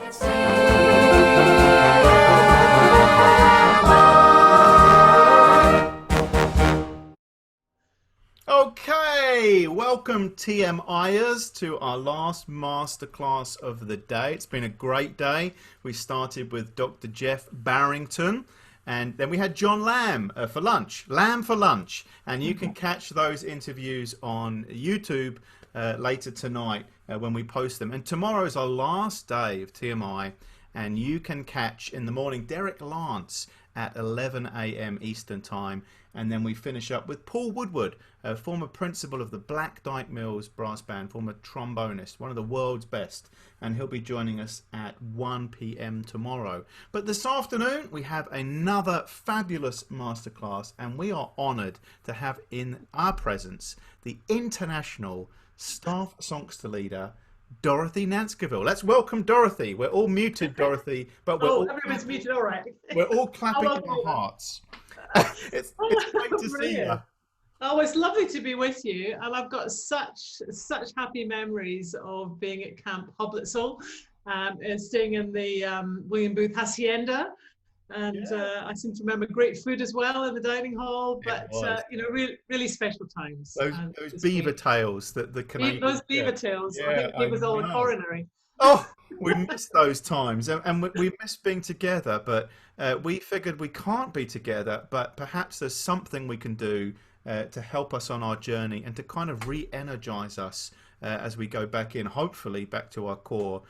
Okay, welcome TMIers to our last masterclass of the day. It's been a great day. We started with Dr. Jeff Barrington, and then we had John Lamb for lunch. Lamb for lunch. And you can catch those interviews on YouTube later tonight when we post them. And tomorrow is our last day of TMI, and you can catch in the morning Derek Lance at 11 a.m. Eastern Time. And then we finish up with Paul Woodward, a former principal of the Black Dyke Mills Brass Band, former trombonist, one of the world's best. And he'll be joining us at 1 p.m. tomorrow. But this afternoon, we have another fabulous masterclass, and we are honoured to have in our presence the International Staff Songster leader, Dorothy Nancekievill. Let's welcome Dorothy. We're all muted, Dorothy, but everyone's muted. All right. We're all clapping in our hearts. It's great to see you. Oh, it's lovely to be with you, and I've got such happy memories of being at Camp Hoblitzel, and staying in the William Booth Hacienda, and I seem to remember great food as well in the dining hall. But you know, really special times. Those beaver tails that the Canadians. Those beaver tails. Yeah, I think he was all coronary. Oh, we miss those times, and we miss being together, but we figured we can't be together, but perhaps there's something we can do to help us on our journey and to kind of re-energize us as we go back in, hopefully back to our core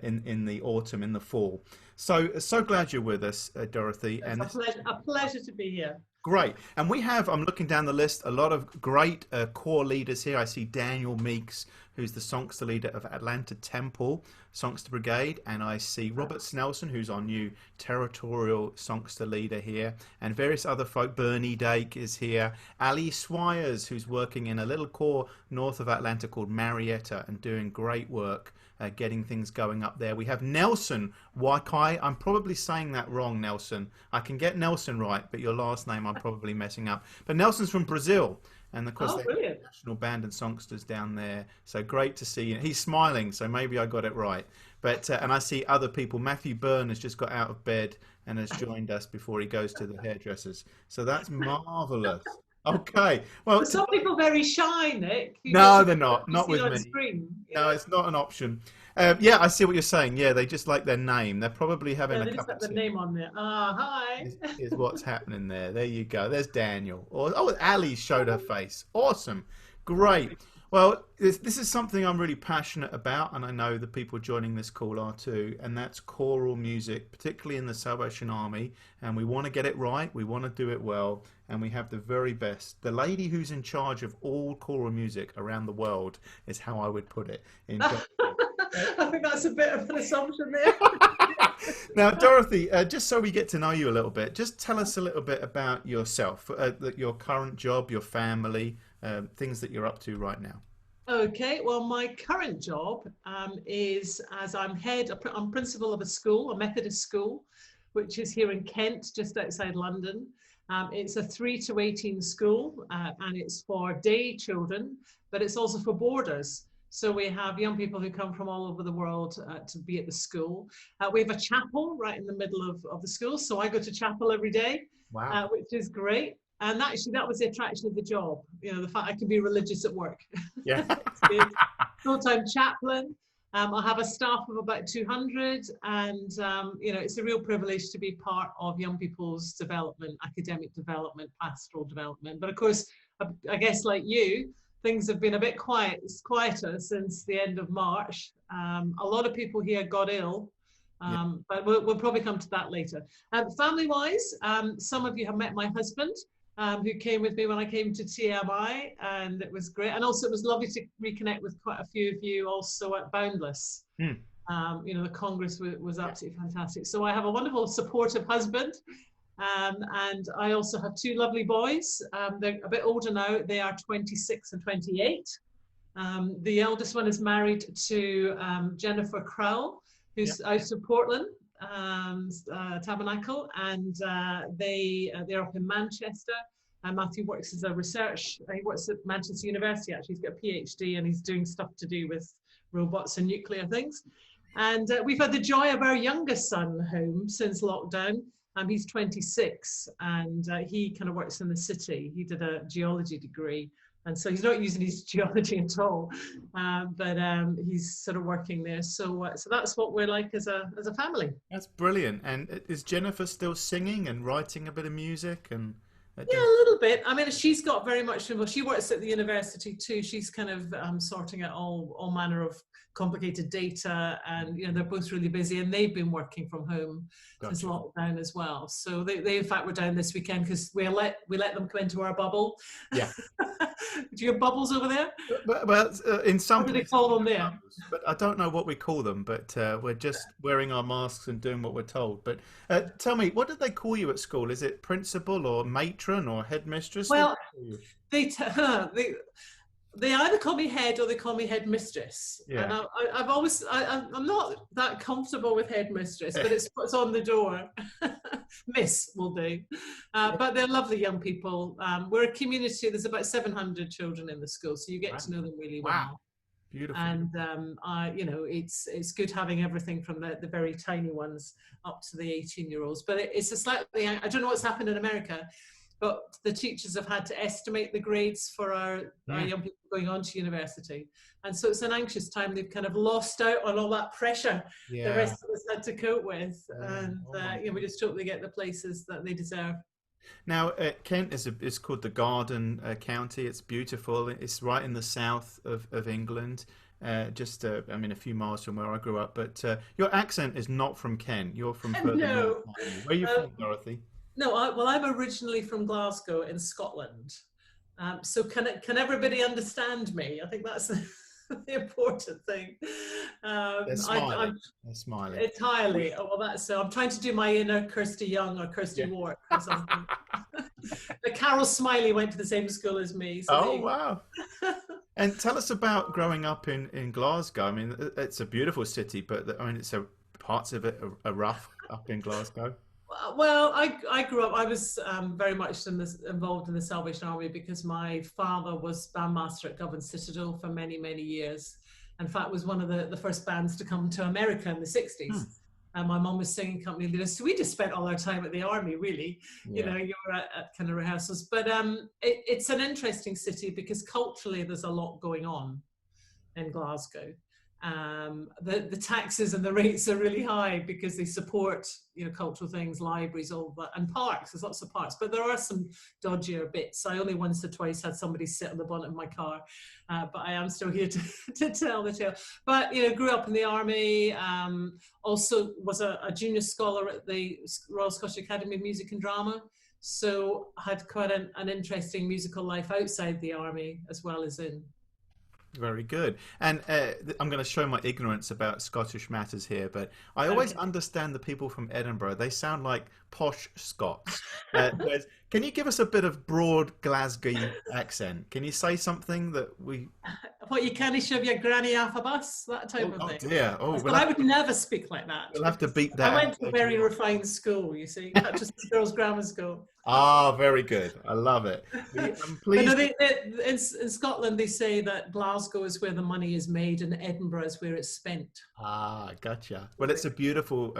in the autumn, in the fall. So glad you're with us, Dorothy. It's a pleasure to be here. Great. And we have, I'm looking down the list, a lot of great core leaders here. I see Daniel Meeks, who's the songster leader of Atlanta Temple Songster Brigade. And I see Robert Snelson, who's our new territorial songster leader here. And various other folk. Bernie Dake is here. Ali Swires, who's working in a little corps north of Atlanta called Marietta and doing great work. Getting things going up there. We have Nelson Wakai. I'm probably saying that wrong, Nelson. I can get Nelson right, but your last name I'm probably messing up. But Nelson's from Brazil, and of course they have national band and songsters down there. So great to see you. He's smiling, so maybe I got it right. But and I see other people. Matthew Byrne has just got out of bed and has joined us before he goes to the hairdressers. So that's marvelous. Okay. Well, some people are very shy, Nick. No, they're not. Not with me. Screen, no, it's not an option. Yeah, I see what you're saying. Yeah, they just like their name. They're probably having a cup of tea. The name on there. Hi. Is what's happening there. There you go. There's Daniel. Oh, Ali showed her face. Awesome. Great. Well, this is something I'm really passionate about, and I know the people joining this call are too, and that's choral music, particularly in the Salvation Army, and we want to get it right, we want to do it well, and we have the very best. The lady who's in charge of all choral music around the world is how I would put it. I think that's a bit of an assumption there. Now, Dorothy, just so we get to know you a little bit, just tell us a little bit about yourself, your current job, your family, things that you're up to right now. Okay, well, my current job is as I'm principal of a school, a Methodist school, which is here in Kent, just outside London. It's a 3 to 18 school, and it's for day children, but it's also for boarders. So we have young people who come from all over the world to be at the school. We have a chapel right in the middle of the school, so I go to chapel every day, wow. Which is great. And actually, that was the attraction of the job. You know, the fact I can be religious at work. Yeah. Full-time chaplain. I have a staff of about 200, and you know, it's a real privilege to be part of young people's development, academic development, pastoral development. But of course, I guess like you, things have been a bit quieter since the end of March. A lot of people here got ill. But we'll probably come to that later. Family-wise, some of you have met my husband, who came with me when I came to TMI, and it was great. And also it was lovely to reconnect with quite a few of you also at Boundless. You know, the Congress was absolutely fantastic. So I have a wonderful, supportive husband, and I also have 2 lovely boys. They're a bit older now. They are 26 and 28. The eldest one is married to Jennifer Crowell, who's out of Portland, Tabernacle, and they're up in Manchester. Matthew works as a he works at Manchester University actually. He's got a PhD and he's doing stuff to do with robots and nuclear things. And we've had the joy of our youngest son home since lockdown. He's 26 and he kind of works in the city. He did a geology degree. And so he's not using his geology at all, but he's sort of working there. So that's what we're like as a family. That's brilliant. And is Jennifer still singing and writing a bit of music and? Yeah, a little bit. I mean, she's got very much, well, she works at the university too. She's kind of sorting out all manner of complicated data, and, you know, they're both really busy, and they've been working from home since lockdown as well. So they in fact were down this weekend because we let them come into our bubble. Yeah. Do you have bubbles over there? Well, in some What do they places, call them there? but I don't know what we call them. But we're just wearing our masks and doing what we're told. But tell me, what did they call you at school? Is it principal or matron or headmistress? Well, they either call me head or they call me headmistress. Yeah. And I'm not that comfortable with headmistress, but it's what's on the door. Miss will do. But they're lovely young people. We're a community. There's about 700 children in the school, so you get to know them really well. Wow. Beautiful. And you know, it's good having everything from the very tiny ones up to the 18-year-olds. But it's a slightly, I don't know what's happened in America, but the teachers have had to estimate the grades for our young people going on to university. And so it's an anxious time. They've kind of lost out on all that pressure the rest of us had to cope with. And you know, we just hope they get the places that they deserve. Now, Kent is called the Garden County. It's beautiful. It's right in the south of England, just I mean, a few miles from where I grew up. But your accent is not from Kent. You're from further north. Where are you from, Dorothy? No, I'm originally from Glasgow in Scotland. So can everybody understand me? I think that's the important thing. They're smiling. They're smiling. Entirely. Oh, well, that's so. I'm trying to do my inner Kirsty Young or Kirsty Wark or something. But Carol Smiley went to the same school as me. So wow. And tell us about growing up in Glasgow. I mean, it's a beautiful city, but I mean, parts of it are rough up in Glasgow. Well, I grew up, I was very much involved in the Salvation Army because my father was bandmaster at Govan Citadel for many, many years. In fact, was one of the first bands to come to America in the 60s. And my mum was singing company leader. So we just spent all our time at the army, really. You know, you were at kind of rehearsals. But it's an interesting city because culturally there's a lot going on in Glasgow. The taxes and the rates are really high because they support, you know, cultural things, libraries, all that, and parks. There's lots of parks, but there are some dodgier bits. I only once or twice had somebody sit on the bonnet of my car, but I am still here to tell the tale. But, you know, grew up in the army, also was a junior scholar at the Royal Scottish Academy of Music and Drama, so had quite an interesting musical life outside the army as well as in. Very good. And I'm going to show my ignorance about Scottish matters here, but I always understand the people from Edinburgh. They sound like posh Scots. Can you give us a bit of broad Glasgow accent? Can you say something that we... What, you can't shove your granny off a bus? That type of thing. Oh dear. But I would never speak like that. We'll have to beat that. I went to a very refined school, you see, not just a girls' grammar school. Ah, very good. I love it. Please. In Scotland, they say that Glasgow is where the money is made and Edinburgh is where it's spent. Ah, gotcha. Well, it's a beautiful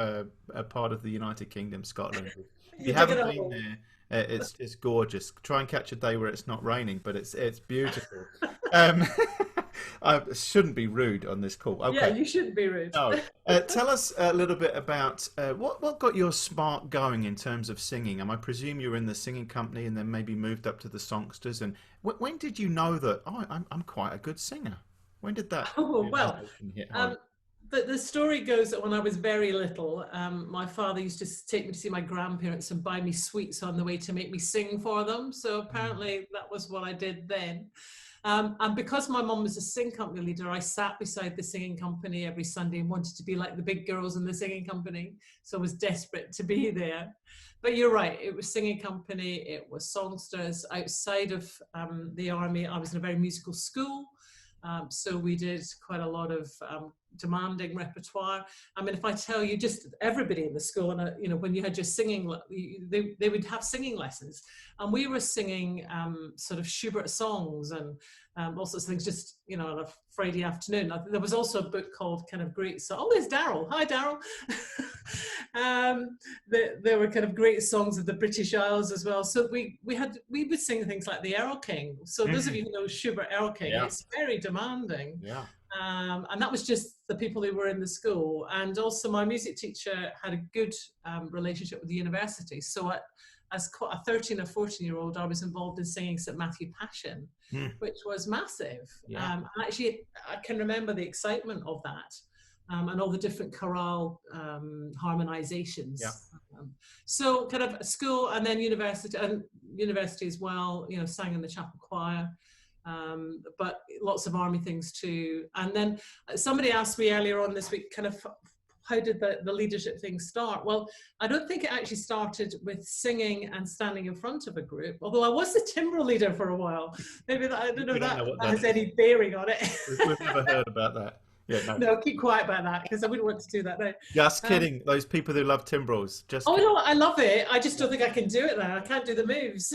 part of the United Kingdom, Scotland. If you haven't been there, it's gorgeous. Try and catch a day where it's not raining, but it's beautiful. I shouldn't be rude on this call. Okay. Yeah, you shouldn't be rude. No. Tell us a little bit about what got your spark going in terms of singing. I presume you were in the singing company and then maybe moved up to the Songsters. And when did you know that, I'm quite a good singer? When did that hit home? The story goes that when I was very little, my father used to take me to see my grandparents and buy me sweets on the way to make me sing for them. So apparently that was what I did then. And because my mum was a singing company leader, I sat beside the singing company every Sunday and wanted to be like the big girls in the singing company. So I was desperate to be there. But you're right, it was singing company, it was songsters. Outside of the army, I was in a very musical school. So we did quite a lot of demanding repertoire. I mean, if I tell you, just everybody in the school, and you know, when you had your singing, they would have singing lessons, and we were singing sort of Schubert songs and all sorts of things, just, you know, on a Friday afternoon. There was also a book called kind of great. So, oh, there's Daryl. Hi, Daryl. There were kind of great songs of the British Isles as well. So we would sing things like the Errol King. So those of you who know Schubert Errol King, it's very demanding. Yeah. And that was just the people who were in the school. And also my music teacher had a good relationship with the university. So as a 13 or 14-year-old, I was involved in singing St. Matthew Passion, which was massive. And actually, I can remember the excitement of that. And all the different chorale harmonizations. So kind of school and then university as well, you know, sang in the chapel choir, but lots of army things too. And then somebody asked me earlier on this week, kind of, how did the leadership thing start? Well, I don't think it actually started with singing and standing in front of a group, although I was the timbre leader for a while. Maybe I don't know if that has any bearing on it. We've never heard about that. Yeah, no, keep quiet about that, because I wouldn't want to do that now. Just kidding. Those people who love timbrels. Just oh kidding. no, I love it. I just don't think I can do it now. I can't do the moves.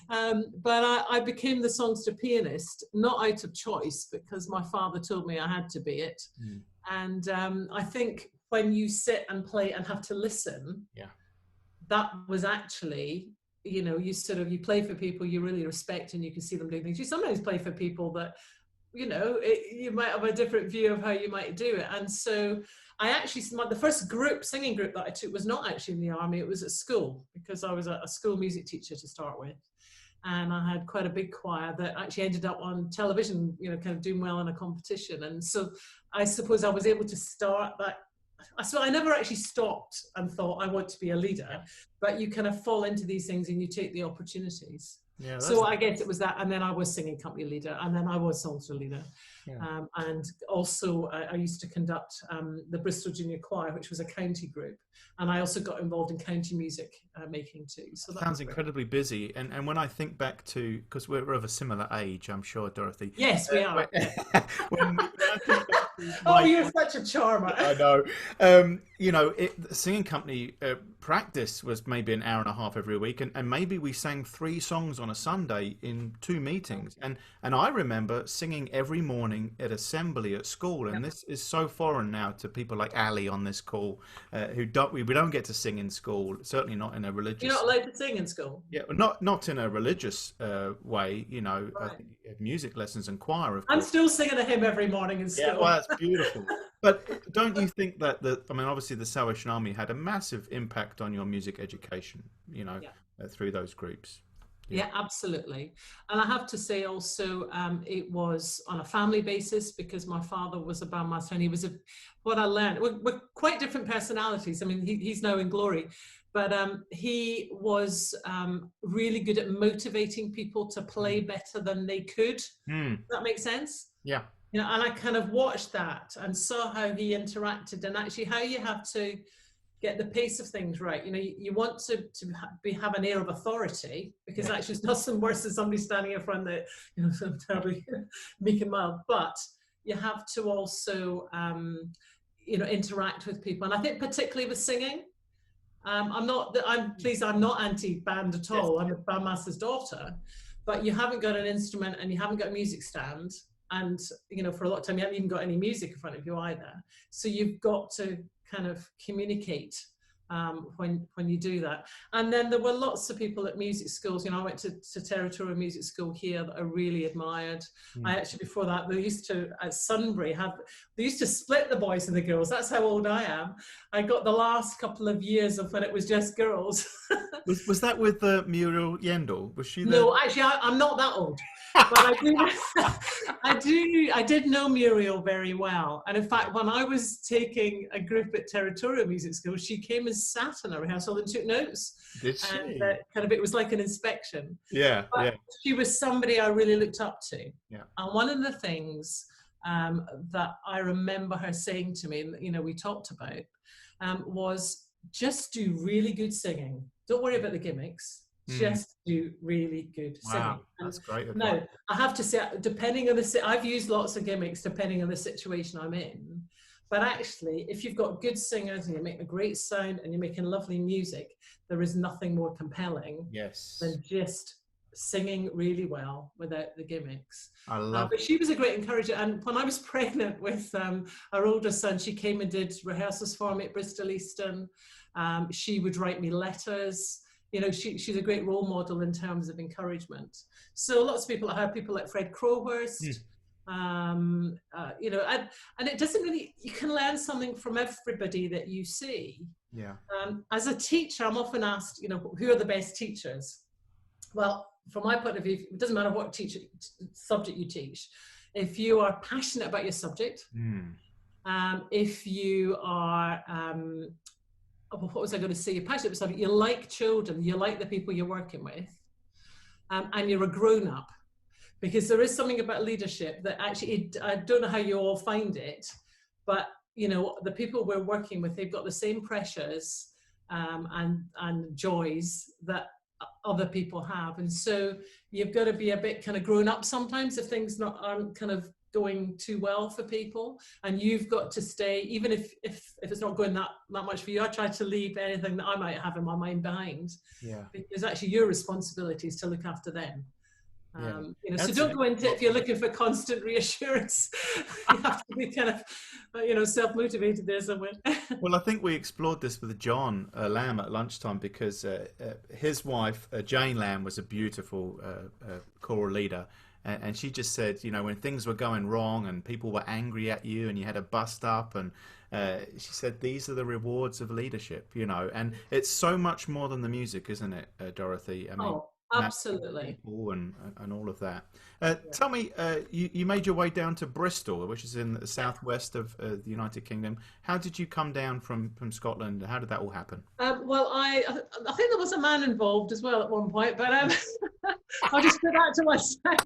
But I became the songster pianist, not out of choice, because my father told me I had to be it. And I think when you sit and play and have to listen, that was actually, you know, you play for people you really respect and you can see them doing things. You sometimes play for people that, you know, you might have a different view of how you might do it. And so I actually, the first singing group that I took was not actually in the army, it was at school, because I was a school music teacher to start with. And I had quite a big choir that actually ended up on television, you know, kind of doing well in a competition. And so I suppose I was able to start that. So I never actually stopped and thought I want to be a leader, but you kind of fall into these things and you take the opportunities. Yeah, so I guess it was that, and then I was singing company leader, and then I was songster leader. And also I used to conduct the Bristol Junior Choir, which was a county group, and I also got involved in county music making too. So that sounds incredibly busy. And when I think back to, because we're of a similar age, I'm sure, Dorothy. Yes, we are. Oh, you're such a charmer. I know. You know, the singing company practice was maybe an hour and a half every week, and maybe we sang 3 songs on a Sunday in 2 meetings. And I remember singing every morning at assembly at school, and this is so foreign now to people like Ali on this call, who we don't get to sing in school, certainly not in a religious. You're not allowed to sing in school. Yeah, not in a religious way, you know. Right. I think you have music lessons and choir. Of course. I'm still singing a hymn every morning in school. Yeah, well, that's beautiful. But don't you think that I mean, obviously the Salvation Army had a massive impact on your music education, you know, through those groups? Yeah, absolutely. And I have to say also, it was on a family basis, because my father was a bandmaster, and he was what I learned, we're quite different personalities. I mean, he's now in glory, but he was really good at motivating people to play better than they could. Does that make sense? Yeah. You know, and I kind of watched that and saw how he interacted, and actually how you have to get the pace of things right. You know, you want to have an air of authority, because actually it's nothing worse than somebody standing in front that, you know, so terribly meek and mild, but you have to also, you know, interact with people. And I think particularly with singing, I'm not anti-band at all. I'm a bandmaster's daughter, but you haven't got an instrument and you haven't got a music stand. And, you know, for a lot of time, you haven't even got any music in front of you either. So you've got to kind of communicate when you do that. And then there were lots of people at music schools. You know, I went to Territorial Music School here that I really admired. I actually, before that, they used to, at Sunbury, they used to split the boys and the girls. That's how old I am. I got the last couple of years of when it was just girls. Was that with Muriel Yendall? Was she there? No, actually, I'm not that old. But I did know Muriel very well. And in fact, when I was taking a group at Territorial Music School, she came and sat in a rehearsal and took notes. Did she? And kind of, it was like an inspection. Yeah, but she was somebody I really looked up to. Yeah. And one of the things that I remember her saying to me, you know, we talked about, was just do really good singing. Don't worry about the gimmicks. just do really good singing. Wow, that's great advice. Now, I have to say, depending on I've used lots of gimmicks depending on the situation I'm in. But actually, if you've got good singers and you're making a great sound and you're making lovely music, there is nothing more compelling than just singing really well without the gimmicks. I love but she was a great encourager. And when I was pregnant with our older son, she came and did rehearsals for me at Bristol Easton. She would write me letters. You know, she's a great role model in terms of encouragement. So lots of people, I heard people like Fred Crowhurst, you know, and it doesn't really, you can learn something from everybody that you see. Yeah. As a teacher, I'm often asked, you know, who are the best teachers? Well, from my point of view, it doesn't matter what subject you teach. If you are passionate about your subject, if you are, what was I going to say? You're passionate about something, you like children, you like the people you're working with, and you're a grown-up. Because there is something about leadership that actually, I don't know how you all find it, but you know, the people we're working with, they've got the same pressures and joys that other people have. And so you've got to be a bit kind of grown up sometimes if things aren't kind of going too well for people, and you've got to stay, even if it's not going that much for you. I try to leave anything that I might have in my mind behind, because actually your responsibility is to look after them. You know, so don't go into it if you're looking for constant reassurance. You have to be kind of, you know, self-motivated there somewhere. Well, I think we explored this with John Lamb at lunchtime, because his wife, Jane Lamb, was a beautiful choral leader. And she just said, you know, when things were going wrong and people were angry at you and you had to bust up, and she said, these are the rewards of leadership, you know. And it's so much more than the music, isn't it, Dorothy? I mean, absolutely. And all of that. Tell me, you made your way down to Bristol, which is in the southwest of the United Kingdom. How did you come down from Scotland? How did that all happen? Well, I think there was a man involved as well at one point, but I'll just put that to one side.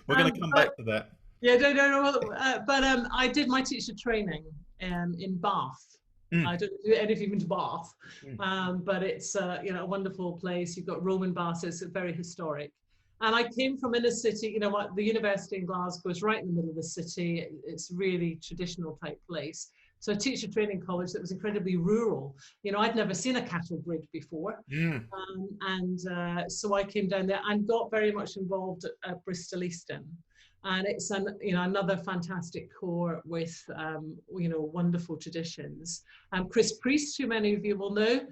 We're going to come back to that. Yeah, no. But I did my teacher training in Bath. I don't do any of you into Bath, but it's you know, a wonderful place. You've got Roman baths, it's very historic. And I came from inner city, you know what, the university in Glasgow is right in the middle of the city. It's really traditional type place. So a teacher training college that was incredibly rural. You know, I'd never seen a cattle grid before. So I came down there and got very much involved at Bristol Easton. And it's you know, another fantastic corps with you know, wonderful traditions. Chris Priest, who many of you will know,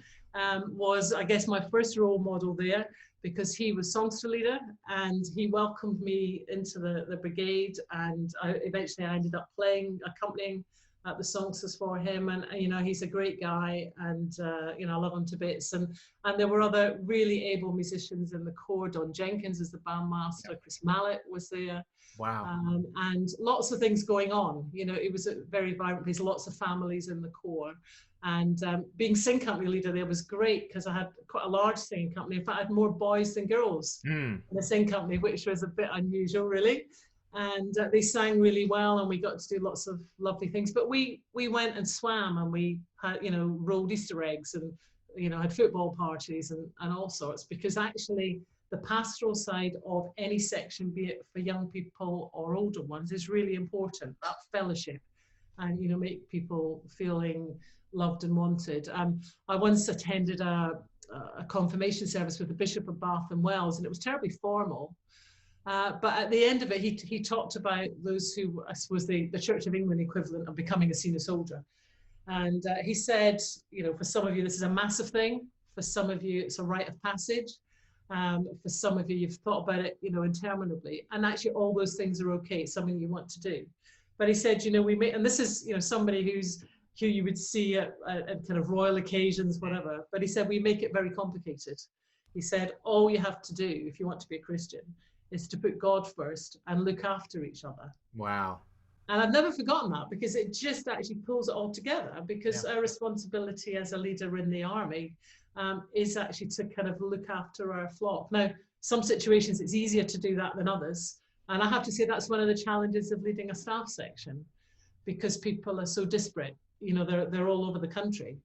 was, I guess, my first role model there, because he was songster leader and he welcomed me into the brigade, and eventually I ended up accompanying the songsters for him. And you know, he's a great guy, and you know, I love him to bits. And there were other really able musicians in the corps. Don Jenkins is the bandmaster. Chris Mallet was there. Wow. And lots of things going on. You know, it was a very vibrant place, lots of families in the corps. And being sing company leader there was great, because I had quite a large singing company. In fact, I had more boys than girls in the sing company, which was a bit unusual, really. And they sang really well, and we got to do lots of lovely things. But we went and swam, and we had, you know, rolled Easter eggs, and you know, had football parties and all sorts, because actually the pastoral side of any section, be it for young people or older ones, is really important. That fellowship, and you know, make people feeling loved and wanted. I once attended a confirmation service with the Bishop of Bath and Wells, and it was terribly formal. But at the end of it, he talked about those who, I suppose, the Church of England equivalent of becoming a senior soldier. And he said, you know, for some of you, this is a massive thing. For some of you, it's a rite of passage. For some of you, you've thought about it, you know, interminably. And actually, all those things are okay. It's something you want to do. But he said, you know, and this is, you know, somebody who you would see at kind of royal occasions, whatever. But he said, we make it very complicated. He said, all you have to do if you want to be a Christian is to put God first and look after each other. Wow. And I've never forgotten that, because it just actually pulls it all together, because our responsibility as a leader in the army is actually to kind of look after our flock. Now, some situations it's easier to do that than others. And I have to say that's one of the challenges of leading a staff section, because people are so disparate. You know, they're all over the country.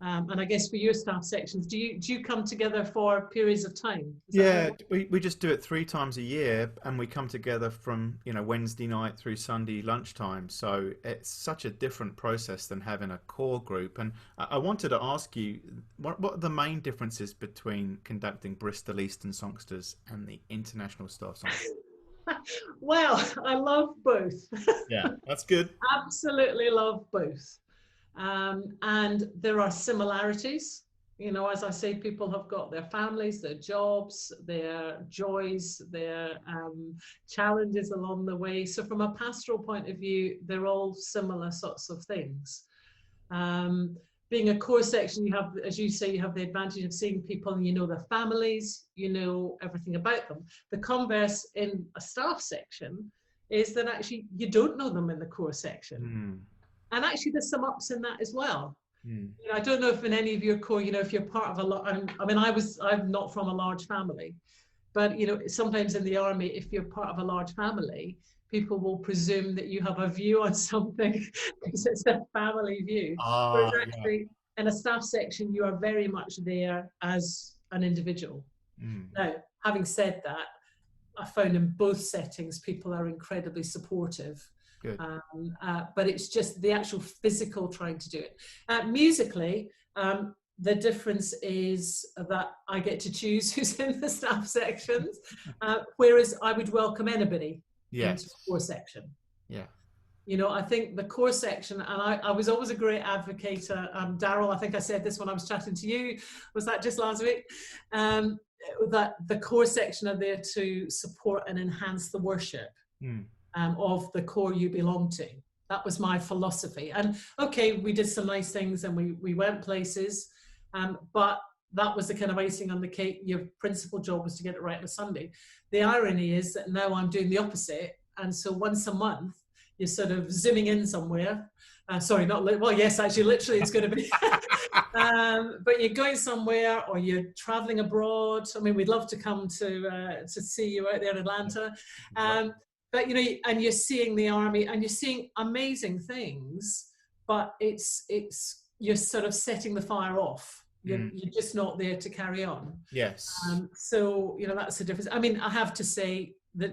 And I guess for your staff sections, do you come together for periods of time? Is that how it Yeah, works? we just do it 3 times a year, and we come together from, Wednesday night through Sunday lunchtime. So it's such a different process than having a core group. And I wanted to ask you, what are the main differences between conducting Bristol Eastern Songsters and the International Staff Songsters? Well, I love both. Yeah, that's good. Absolutely love both. And there are similarities. As I say, people have got their families, their jobs, their joys, their challenges along the way. So from a pastoral point of view, they're all similar sorts of things. Being a core section, you have, as you say, you have the advantage of seeing people and you know their families, you know everything about them. The converse in a staff section is that actually you don't know them in the core section. Mm, And actually there's some ups in that as well. mm. I don't know if in any of your core, if you're part of a lot, I'm not from a large family, but sometimes in the army, if you're part of a large family, people will presume that you have a view on something because it's a family view. Whereas Yeah. actually in a staff section, you are very much there as an individual. Mm, Now, having said that, I found in both settings, people are incredibly supportive. good. But it's just the actual physical trying to do it. Musically, the difference is that I get to choose who's in the staff sections, whereas I would welcome anybody into the Yes. core section. Yeah. I think the core section, and I was always a great advocate. Daryl, I think I said this when I was chatting to you, was that just last week? That the core section are there to support and enhance the worship. Mm, Of the core you belong to. That was my philosophy. And okay, we did some nice things and we went places, but that was the kind of icing on the cake. Your principal job was to get it right on a Sunday. The irony is that now I'm doing the opposite. And so once a month, you're sort of zooming in somewhere. Sorry, not well, yes, actually, literally, it's going to be. But you're going somewhere or you're traveling abroad. I mean, we'd love to come to see you out there in Atlanta. But and you're seeing the army and you're seeing amazing things, but it's you're sort of setting the fire off. You're just not there to carry on. yes. So that's the difference. I mean, I have to say that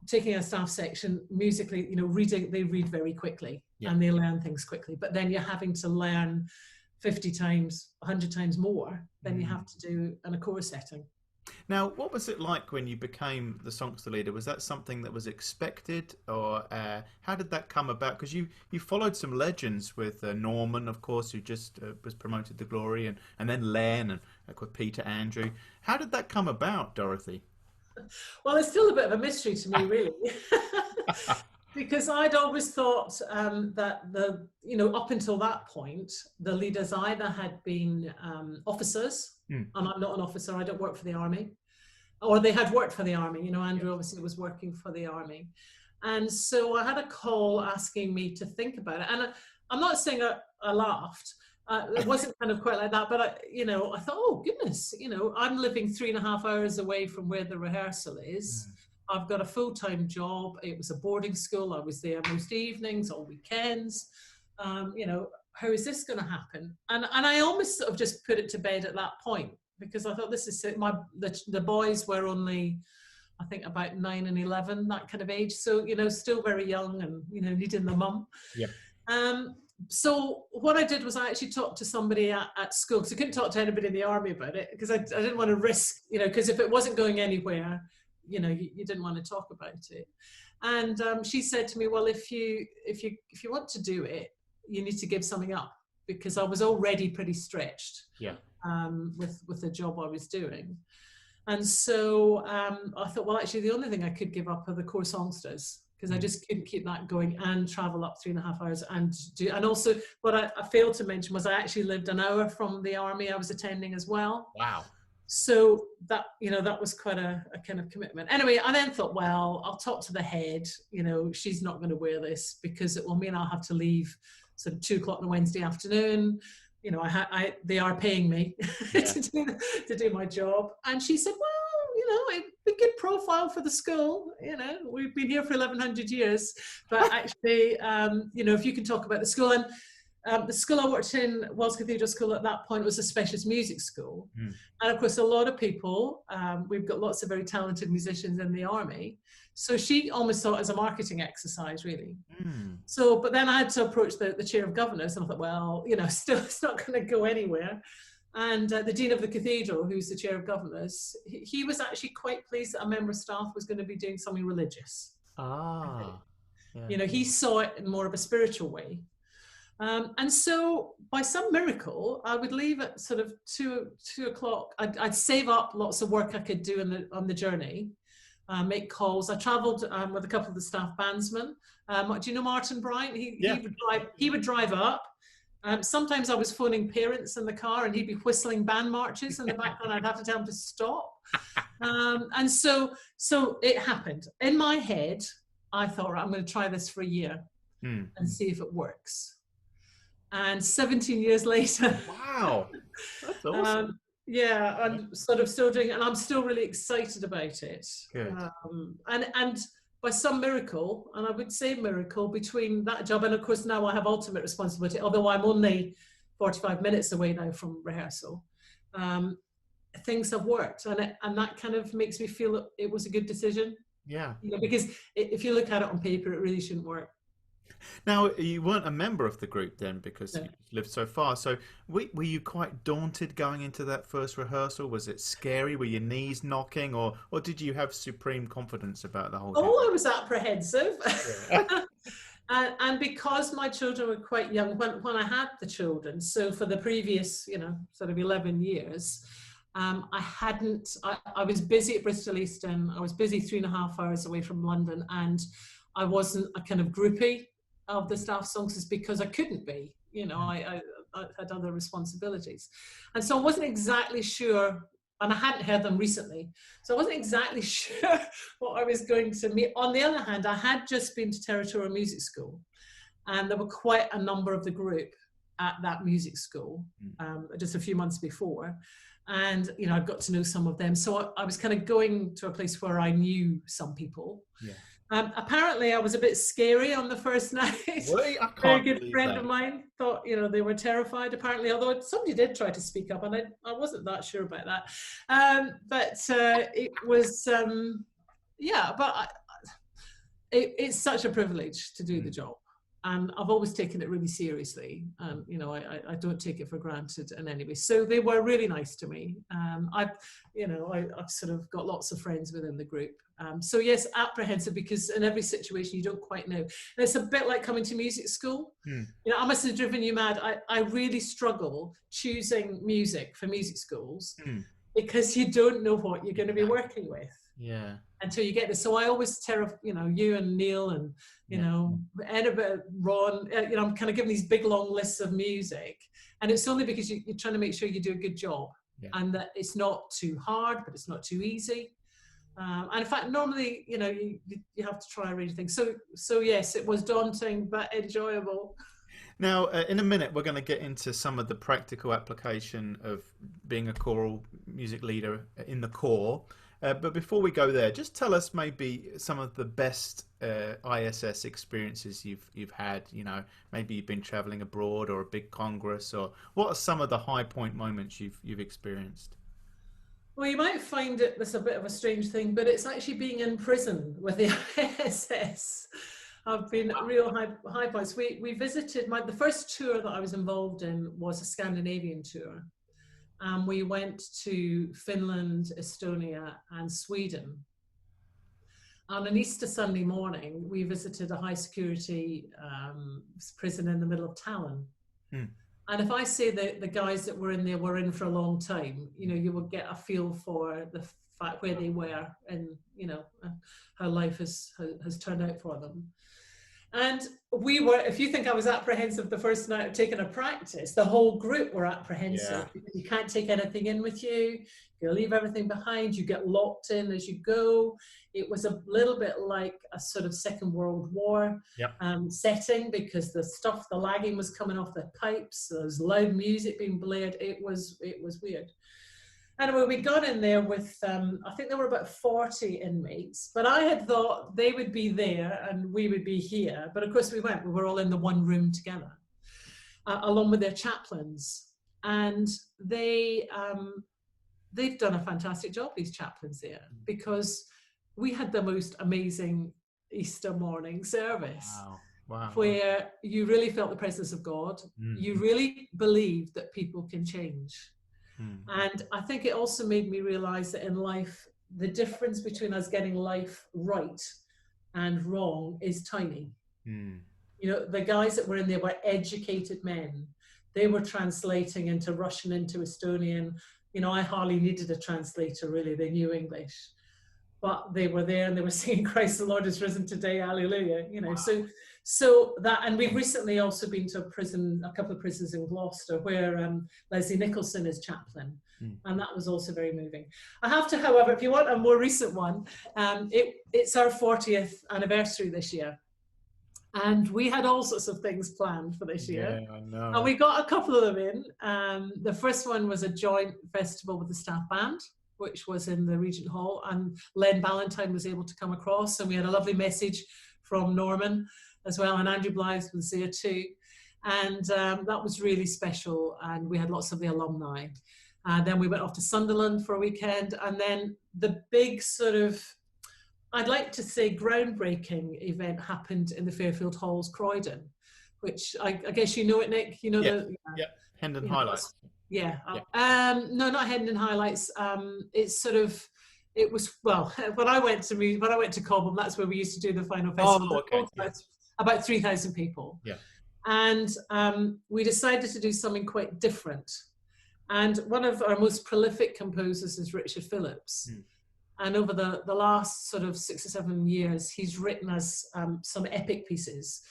taking a staff section musically, reading, they read very quickly and they learn things quickly. But then you're having to learn 50 times, 100 times more than you have to do in a core setting. Now, what was it like when you became the songster leader? Was that something that was expected, or how did that come about? Because you followed some legends with Norman, of course, who just was promoted to glory, and then Len, and of course Peter Andrew. How did that come about, Dorothy? Well, it's still a bit of a mystery to me, really. Because I'd always thought that up until that point, the leaders either had been officers, and I'm not an officer, I don't work for the army, or they had worked for the army. Andrew obviously was working for the army. And so I had a call asking me to think about it. And I'm not saying I laughed. It wasn't kind of quite like that, but I thought, oh goodness, I'm living 3.5 hours away from where the rehearsal is. I've got a full-time job. It was a boarding school. I was there most evenings, all weekends. How is this going to happen? And I almost sort of just put it to bed at that point, because I thought, this is it. The boys were only, I think, about 9 and 11, that kind of age. So, still very young and, needing the mum. Yep. So what I did was I actually talked to somebody at school, because I couldn't talk to anybody in the army about it, because I didn't want to risk, because if it wasn't going anywhere, you didn't want to talk about it. And she said to me, well, if you want to do it, you need to give something up, because I was already pretty stretched with the job I was doing. And so I thought, well, actually, the only thing I could give up are the core songsters, because I just couldn't keep that going and travel up 3.5 hours and also what I failed to mention was I actually lived an hour from the army I was attending as well. Wow. So that, that was quite a kind of commitment. Anyway, I then thought, well, I'll talk to the head, she's not going to wear this because it will mean I'll have to leave sort of 2 o'clock on a Wednesday afternoon. They are paying me to do my job. And she said, well, it'd be good profile for the school. We've been here for 1,100 years, but actually, if you can talk about the school. And the school I worked in, Wells Cathedral School, at that point was a specialist music school. And of course, a lot of people, we've got lots of very talented musicians in the army. So she almost saw it as a marketing exercise, really. So, but then I had to approach the chair of governors, and I thought, well, you know, still it's not going to go anywhere. And the dean of the cathedral, who's the chair of governors, he was actually quite pleased that a member of staff was going to be doing something religious. Ah, yeah. You know, he saw it in more of a spiritual way. And so by some miracle, I would leave at sort of two o'clock. I'd save up lots of work I could do on the journey, make calls. I travelled with a couple of the staff bandsmen. Do you know Martin Bryant? He would drive up. Sometimes I was phoning parents in the car, and he'd be whistling band marches in the background. I'd have to tell him to stop. And so it happened. In my head, I thought, right, I'm going to try this for a year and see if it works. And 17 years later, wow, that's awesome. Yeah, I'm sort of still doing it, and I'm still really excited about it. Good. And by some miracle, and I would say miracle, between that job and of course now I have ultimate responsibility, although I'm only 45 minutes away now from rehearsal, things have worked, and that kind of makes me feel that it was a good decision. Yeah. You know, because if you look at it on paper, it really shouldn't work. Now, you weren't a member of the group then, because No. you lived so far. So were you quite daunted going into that first rehearsal? Was it scary? Were your knees knocking? Or did you have supreme confidence about the whole thing? Oh, I was apprehensive. Yeah. And because my children were quite young when I had the children, so for the previous, you know, sort of 11 years, I was busy at Bristol Easton. I was busy 3.5 hours away from London, and I wasn't a kind of groupie of the staff songsters because I couldn't be, you know, I had other responsibilities. And so I wasn't exactly sure, and I hadn't heard them recently, so I wasn't exactly sure what I was going to meet. On the other hand, I had just been to Territorial Music School, and there were quite a number of the group at that music school just a few months before. And, you know, I got to know some of them. So I was kind of going to a place where I knew some people. Yeah. Apparently I was a bit scary on the first night. Really? I A very can't good friend of mine thought, you know, they were terrified apparently, although somebody did try to speak up, and I wasn't that sure about that. But it was, yeah, but it's such a privilege to do the job. And I've always taken it really seriously. You know, I don't take it for granted in any way. So they were really nice to me. I've sort of got lots of friends within the group. So yes, apprehensive because in every situation you don't quite know. And it's a bit like coming to music school. You know, I must have driven you mad. I really struggle choosing music for music schools because you don't know what you're going to be working with. Yeah. Until you get this. So I always tell, you know, you and Neil and, you know, Annabelle, Ron, you know, I'm kind of giving these big long lists of music. And it's only because you're trying to make sure you do a good job and that it's not too hard, but it's not too easy. And in fact, normally, you know, you have to try a range of things. So yes, it was daunting, but enjoyable. Now, in a minute, we're going to get into some of the practical application of being a choral music leader in the corps. But before we go there, just tell us maybe some of the best ISS experiences you've had. You know, maybe you've been travelling abroad or a big congress, or what are some of the high point moments you've experienced? Well, you might find this a bit of a strange thing, but it's actually being in prison with the ISS. I've been at real high points. We visited, the first tour that I was involved in was a Scandinavian tour. We went to Finland, Estonia, and Sweden. On an Easter Sunday morning, we visited a high security prison in the middle of Tallinn. And if I say that the guys that were in there were in for a long time, you know, you will get a feel for the fact where they were and, you know, how life has turned out for them. And we were, if you think I was apprehensive the first night of taking a practice, the whole group were apprehensive because you can't take anything in with you. You leave everything behind. You get locked in as you go. It was a little bit like a sort of Second World War setting because the lagging was coming off the pipes. There was loud music being blared. It was weird. Anyway, we got in there with, I think there were about 40 inmates, but I had thought they would be there and we would be here. But of course we weren't. We were all in the one room together. along with their chaplains. And they've done a fantastic job, these chaplains there, because we had the most amazing Easter morning service. Wow. Where you really felt the presence of God. You really believed that people can change. And I think it also made me realize that in life, the difference between us getting life right and wrong is tiny. You know, the guys that were in there were educated men. They were translating into Russian, into Estonian. You know, I hardly needed a translator, really. They knew English. But they were there and they were singing Christ the Lord is risen today, hallelujah. You know, so that, and we've recently also been to a couple of prisons in Gloucester where Leslie Nicholson is chaplain. And that was also very moving. I have to, however, if you want a more recent one, it's our 40th anniversary this year. And we had all sorts of things planned for this year. Yeah, I know. And we got a couple of them in. The first one was a joint festival with the staff band, which was in the Regent Hall. And Len Ballantyne was able to come across. And we had a lovely message from Norman as well. And Andrew Blythe was there too. And that was really special. And we had lots of the alumni. Then we went off to Sunderland for a weekend. And then the big sort of, I'd like to say, groundbreaking event happened in the Fairfield Halls, Croydon, which I guess you know it, Nick. You know Hendon Highlights. No, not Hendon Highlights. It's sort of, it was, well, when I went to Cobham, that's where we used to do the final festival. Oh, okay. About 3,000 people. Yeah. And we decided to do something quite different. And one of our most prolific composers is Richard Phillips. And over the last sort of 6 or 7 years, he's written us some epic pieces,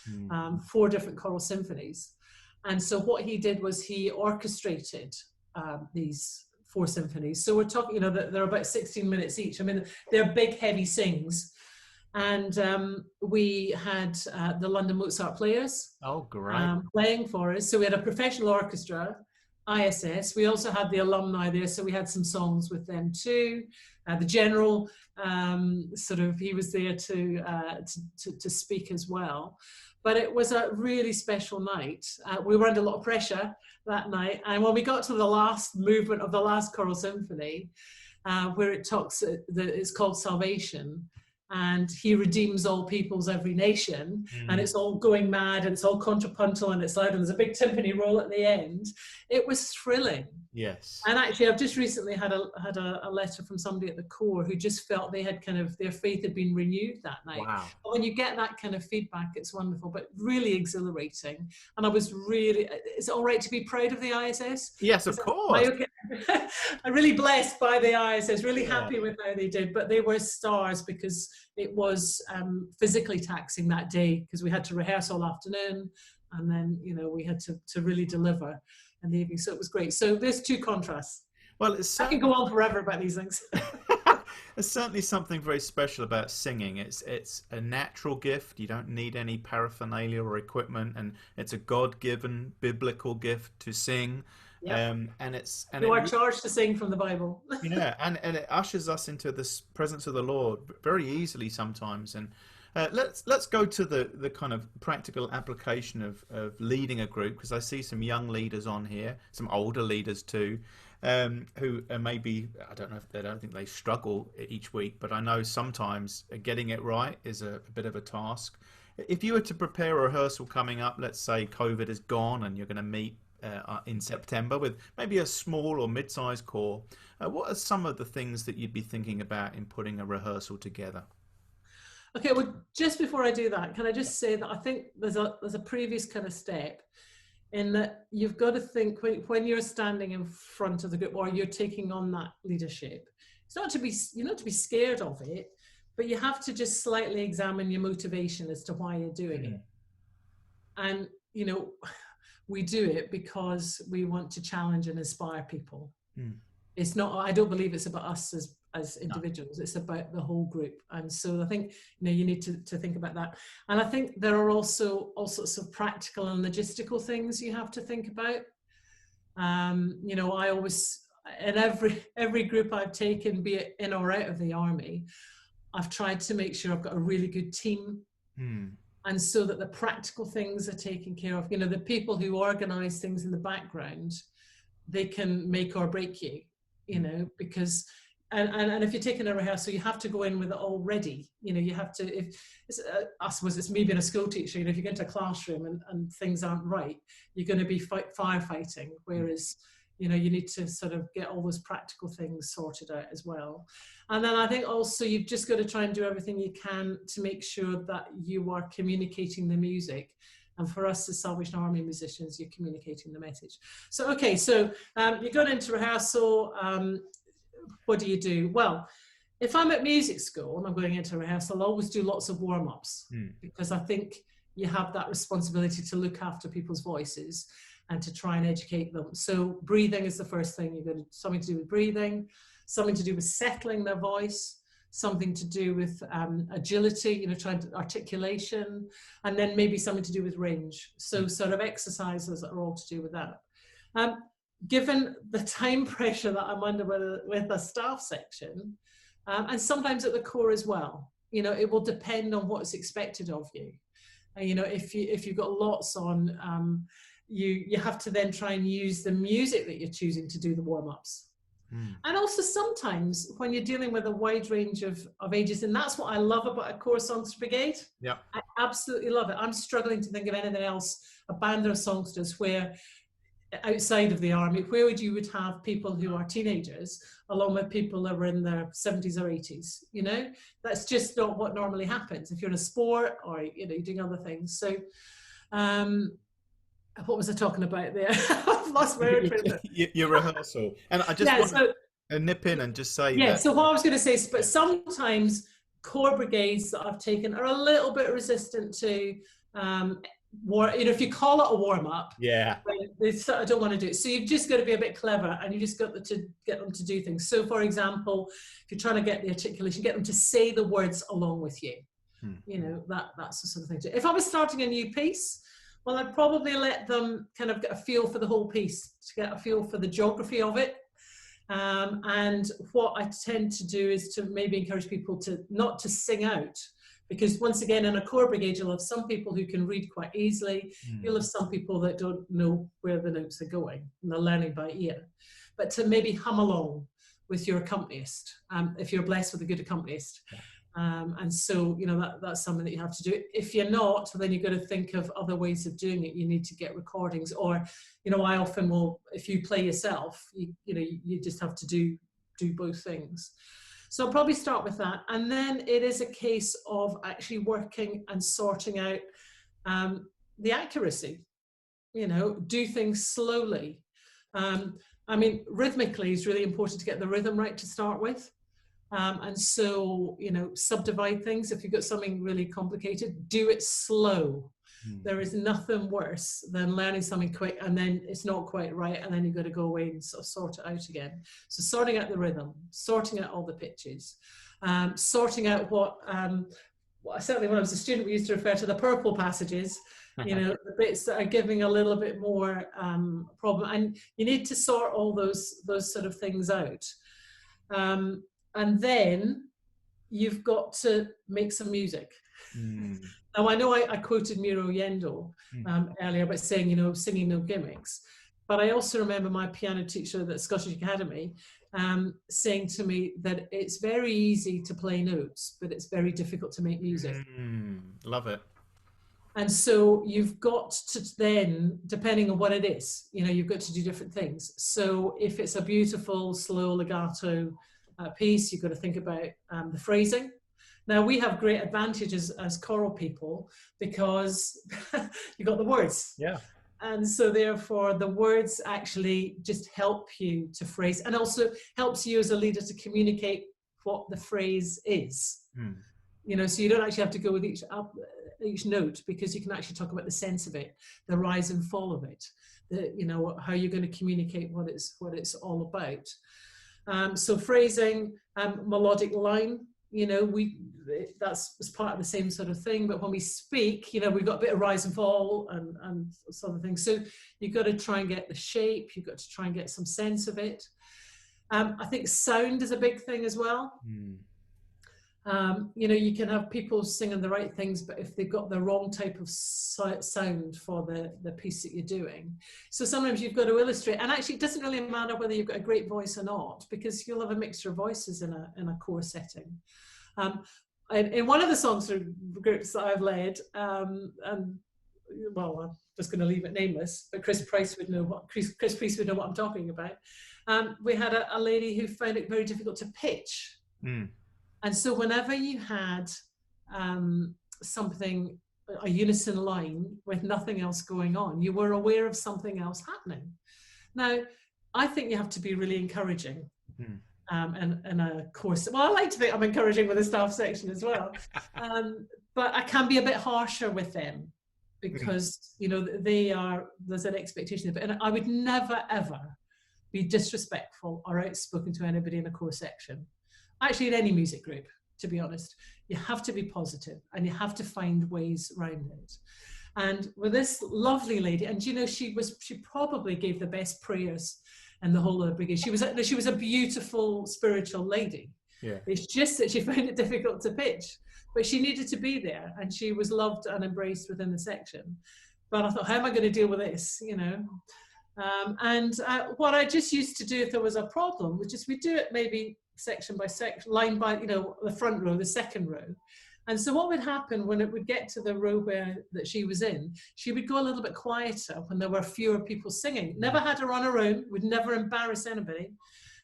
4 different choral symphonies. And so what he did was he orchestrated these 4 symphonies. So we're talking, you know, they're about 16 minutes each. I mean, they're big, heavy sings. And we had the London Mozart Players playing for us. So we had a professional orchestra, ISS. We also had the alumni there, so we had some songs with them too. The general, he was there to speak as well. But it was a really special night. We were under a lot of pressure that night. And when we got to the last movement of the last choral symphony, where it talks, it's called Salvation, and he redeems all peoples, every nation, and it's all going mad, and it's all contrapuntal, and it's loud, and there's a big timpani roll at the end. It was thrilling. Yes. And actually, I've just recently had a letter from somebody at the Corps who just felt they had their faith had been renewed that night. Wow. But when you get that kind of feedback, it's wonderful, but really exhilarating. And I was really, is it all right to be proud of the ISS? Yes, of course. I'm really blessed by the ISS, really happy with how they did, but they were stars because it was physically taxing that day because we had to rehearse all afternoon, and then, you know, we had to really deliver in the evening. So it was great. So there's 2 contrasts. Well, I can go on forever about these things. There's certainly something very special about singing. It's a natural gift. You don't need any paraphernalia or equipment, and it's a God-given biblical gift to sing. Yep. You are charged to sing from the Bible. Yeah, and it ushers us into the presence of the Lord very easily sometimes. And let's go to the kind of practical application of leading a group, because I see some young leaders on here, some older leaders too, who maybe, I don't think they struggle each week, but I know sometimes getting it right is a bit of a task. If you were to prepare a rehearsal coming up, let's say COVID is gone and you're going to meet in September with maybe a small or mid-sized corps, what are some of the things that you'd be thinking about in putting a rehearsal together? Okay, well, just before I do that, can I just say that I think there's a previous kind of step in that you've got to think when you're standing in front of the group or you're taking on that leadership, you're not to be scared of it, but you have to just slightly examine your motivation as to why you're doing it. And, you know, we do it because we want to challenge and inspire people. It's not, I don't believe it's about us as individuals, it's about the whole group. And so I think, you know, you need to think about that. And I think there are also all sorts of practical and logistical things you have to think about. You know, I always, in every group I've taken, be it in or out of the army, I've tried to make sure I've got a really good team. and so that the practical things are taken care of. You know, the people who organize things in the background, they can make or break you, you know, because and if you're taking a rehearsal, you have to go in with it all ready. You know, you have to, if it's, I suppose it's me being a school teacher, you know, if you go into a classroom and things aren't right, you're going to be firefighting, whereas, you know, you need to sort of get all those practical things sorted out as well. And then I think also you've just got to try and do everything you can to make sure that you are communicating the music. And for us as Salvation Army musicians, you're communicating the message. So, okay, so you got into rehearsal. What do you do? Well, if I'm at music school and I'm going into rehearsal, I'll always do lots of warm-ups because I think you have that responsibility to look after people's voices and to try and educate them. So breathing is the first thing. You've got something to do with breathing, something to do with settling their voice, something to do with agility, you know, trying to articulation, and then maybe something to do with range. So sort of exercises that are all to do with that. Given the time pressure that I'm under with a staff section, and sometimes at the core as well, you know, it will depend on what's expected of you. You know, if you've got lots on, you have to then try and use the music that you're choosing to do the warm-ups. And also sometimes when you're dealing with a wide range of ages, and that's what I love about a choral songster brigade. Yeah, I absolutely love it. I'm struggling to think of anything else, a band of songsters where outside of the army, where would have people who are teenagers along with people that were in their 70s or 80s, you know? That's just not what normally happens if you're in a sport or, you know, you're doing other things. So, what was I talking about there? I've lost my own your rehearsal. And I just want to nip in and just say that. So what I was going to say is, but sometimes core brigades that I've taken are a little bit resistant to you know, if you call it a warm-up, they sort of don't want to do it. So you've just got to be a bit clever, and you just got to get them to do things. So for example, if you're trying to get the articulation, get them to say the words along with you. You know, that's the sort of thing. If I was starting a new piece, well, I'd probably let them kind of get a feel for the whole piece, to get a feel for the geography of it. And what I tend to do is to maybe encourage people to not to sing out, because once again, in a core brigade, you'll have some people who can read quite easily. You'll have some people that don't know where the notes are going, and they're learning by ear. But to maybe hum along with your accompanist, if you're blessed with a good accompanist. And so, you know, that's something that you have to do. If you're not, then you've got to think of other ways of doing it. You need to get recordings, or, you know, I often will, if you play yourself, you know, you just have to do both things. So I'll probably start with that. And then it is a case of actually working and sorting out the accuracy, you know, do things slowly. I mean, rhythmically is really important to get the rhythm right to start with. And so, you know, subdivide things. If you've got something really complicated, do it slow. There is nothing worse than learning something quick and then it's not quite right, and then you've got to go away and sort of sort it out again. So sorting out the rhythm, sorting out all the pitches, sorting out what certainly when I was a student, we used to refer to the purple passages, you know, the bits that are giving a little bit more problem. And you need to sort all those sort of things out. And then you've got to make some music. Now, I know I quoted Miro Yendo earlier about saying, you know, singing no gimmicks. But I also remember my piano teacher at the Scottish Academy saying to me that it's very easy to play notes, but it's very difficult to make music. Love it. And so you've got to then, depending on what it is, you know, you've got to do different things. So if it's a beautiful, slow legato piece, you've got to think about the phrasing. Now, we have great advantages as choral people because you've got the words. Yeah. And so therefore the words actually just help you to phrase, and also helps you as a leader to communicate what the phrase is. You know, so you don't actually have to go with each note, because you can actually talk about the sense of it, the rise and fall of it, you know, how you're going to communicate what it's all about. So phrasing, melodic line, you know, that's part of the same sort of thing. But when we speak, you know, we've got a bit of rise and fall and sort of thing. So you've got to try and get the shape. You've got to try and get some sense of it. I think sound is a big thing as well. You know, you can have people singing the right things, but if they've got the wrong type of sound for the piece that you're doing. So sometimes you've got to illustrate, and actually it doesn't really matter whether you've got a great voice or not, because you'll have a mixture of voices in a core setting. In one of the songster groups that I've led, and well, I'm just going to leave it nameless, but Chris Price would know what I'm talking about. We had a lady who found it very difficult to pitch. Mm. And so whenever you had something, a unison line with nothing else going on, you were aware of something else happening. Now, I think you have to be really encouraging. Mm. And of course, well, I like to think I'm encouraging with the staff section as well. But I can be a bit harsher with them because, you know, there's an expectation. But I would never, ever be disrespectful or outspoken to anybody in a core section. Actually, in any music group, to be honest, you have to be positive and you have to find ways around it. And with this lovely lady, and you know, she probably gave the best prayers in the whole of the brigade. She was a beautiful spiritual lady. Yeah. It's just that she found it difficult to pitch, but she needed to be there, and she was loved and embraced within the section. But I thought, how am I going to deal with this? You know. What I just used to do if there was a problem was just we do it maybe section by section, line by, you know, the front row, the second row. And so what would happen when it would get to the row that she was in, she would go a little bit quieter when there were fewer people singing. Never had her on her own, would never embarrass anybody.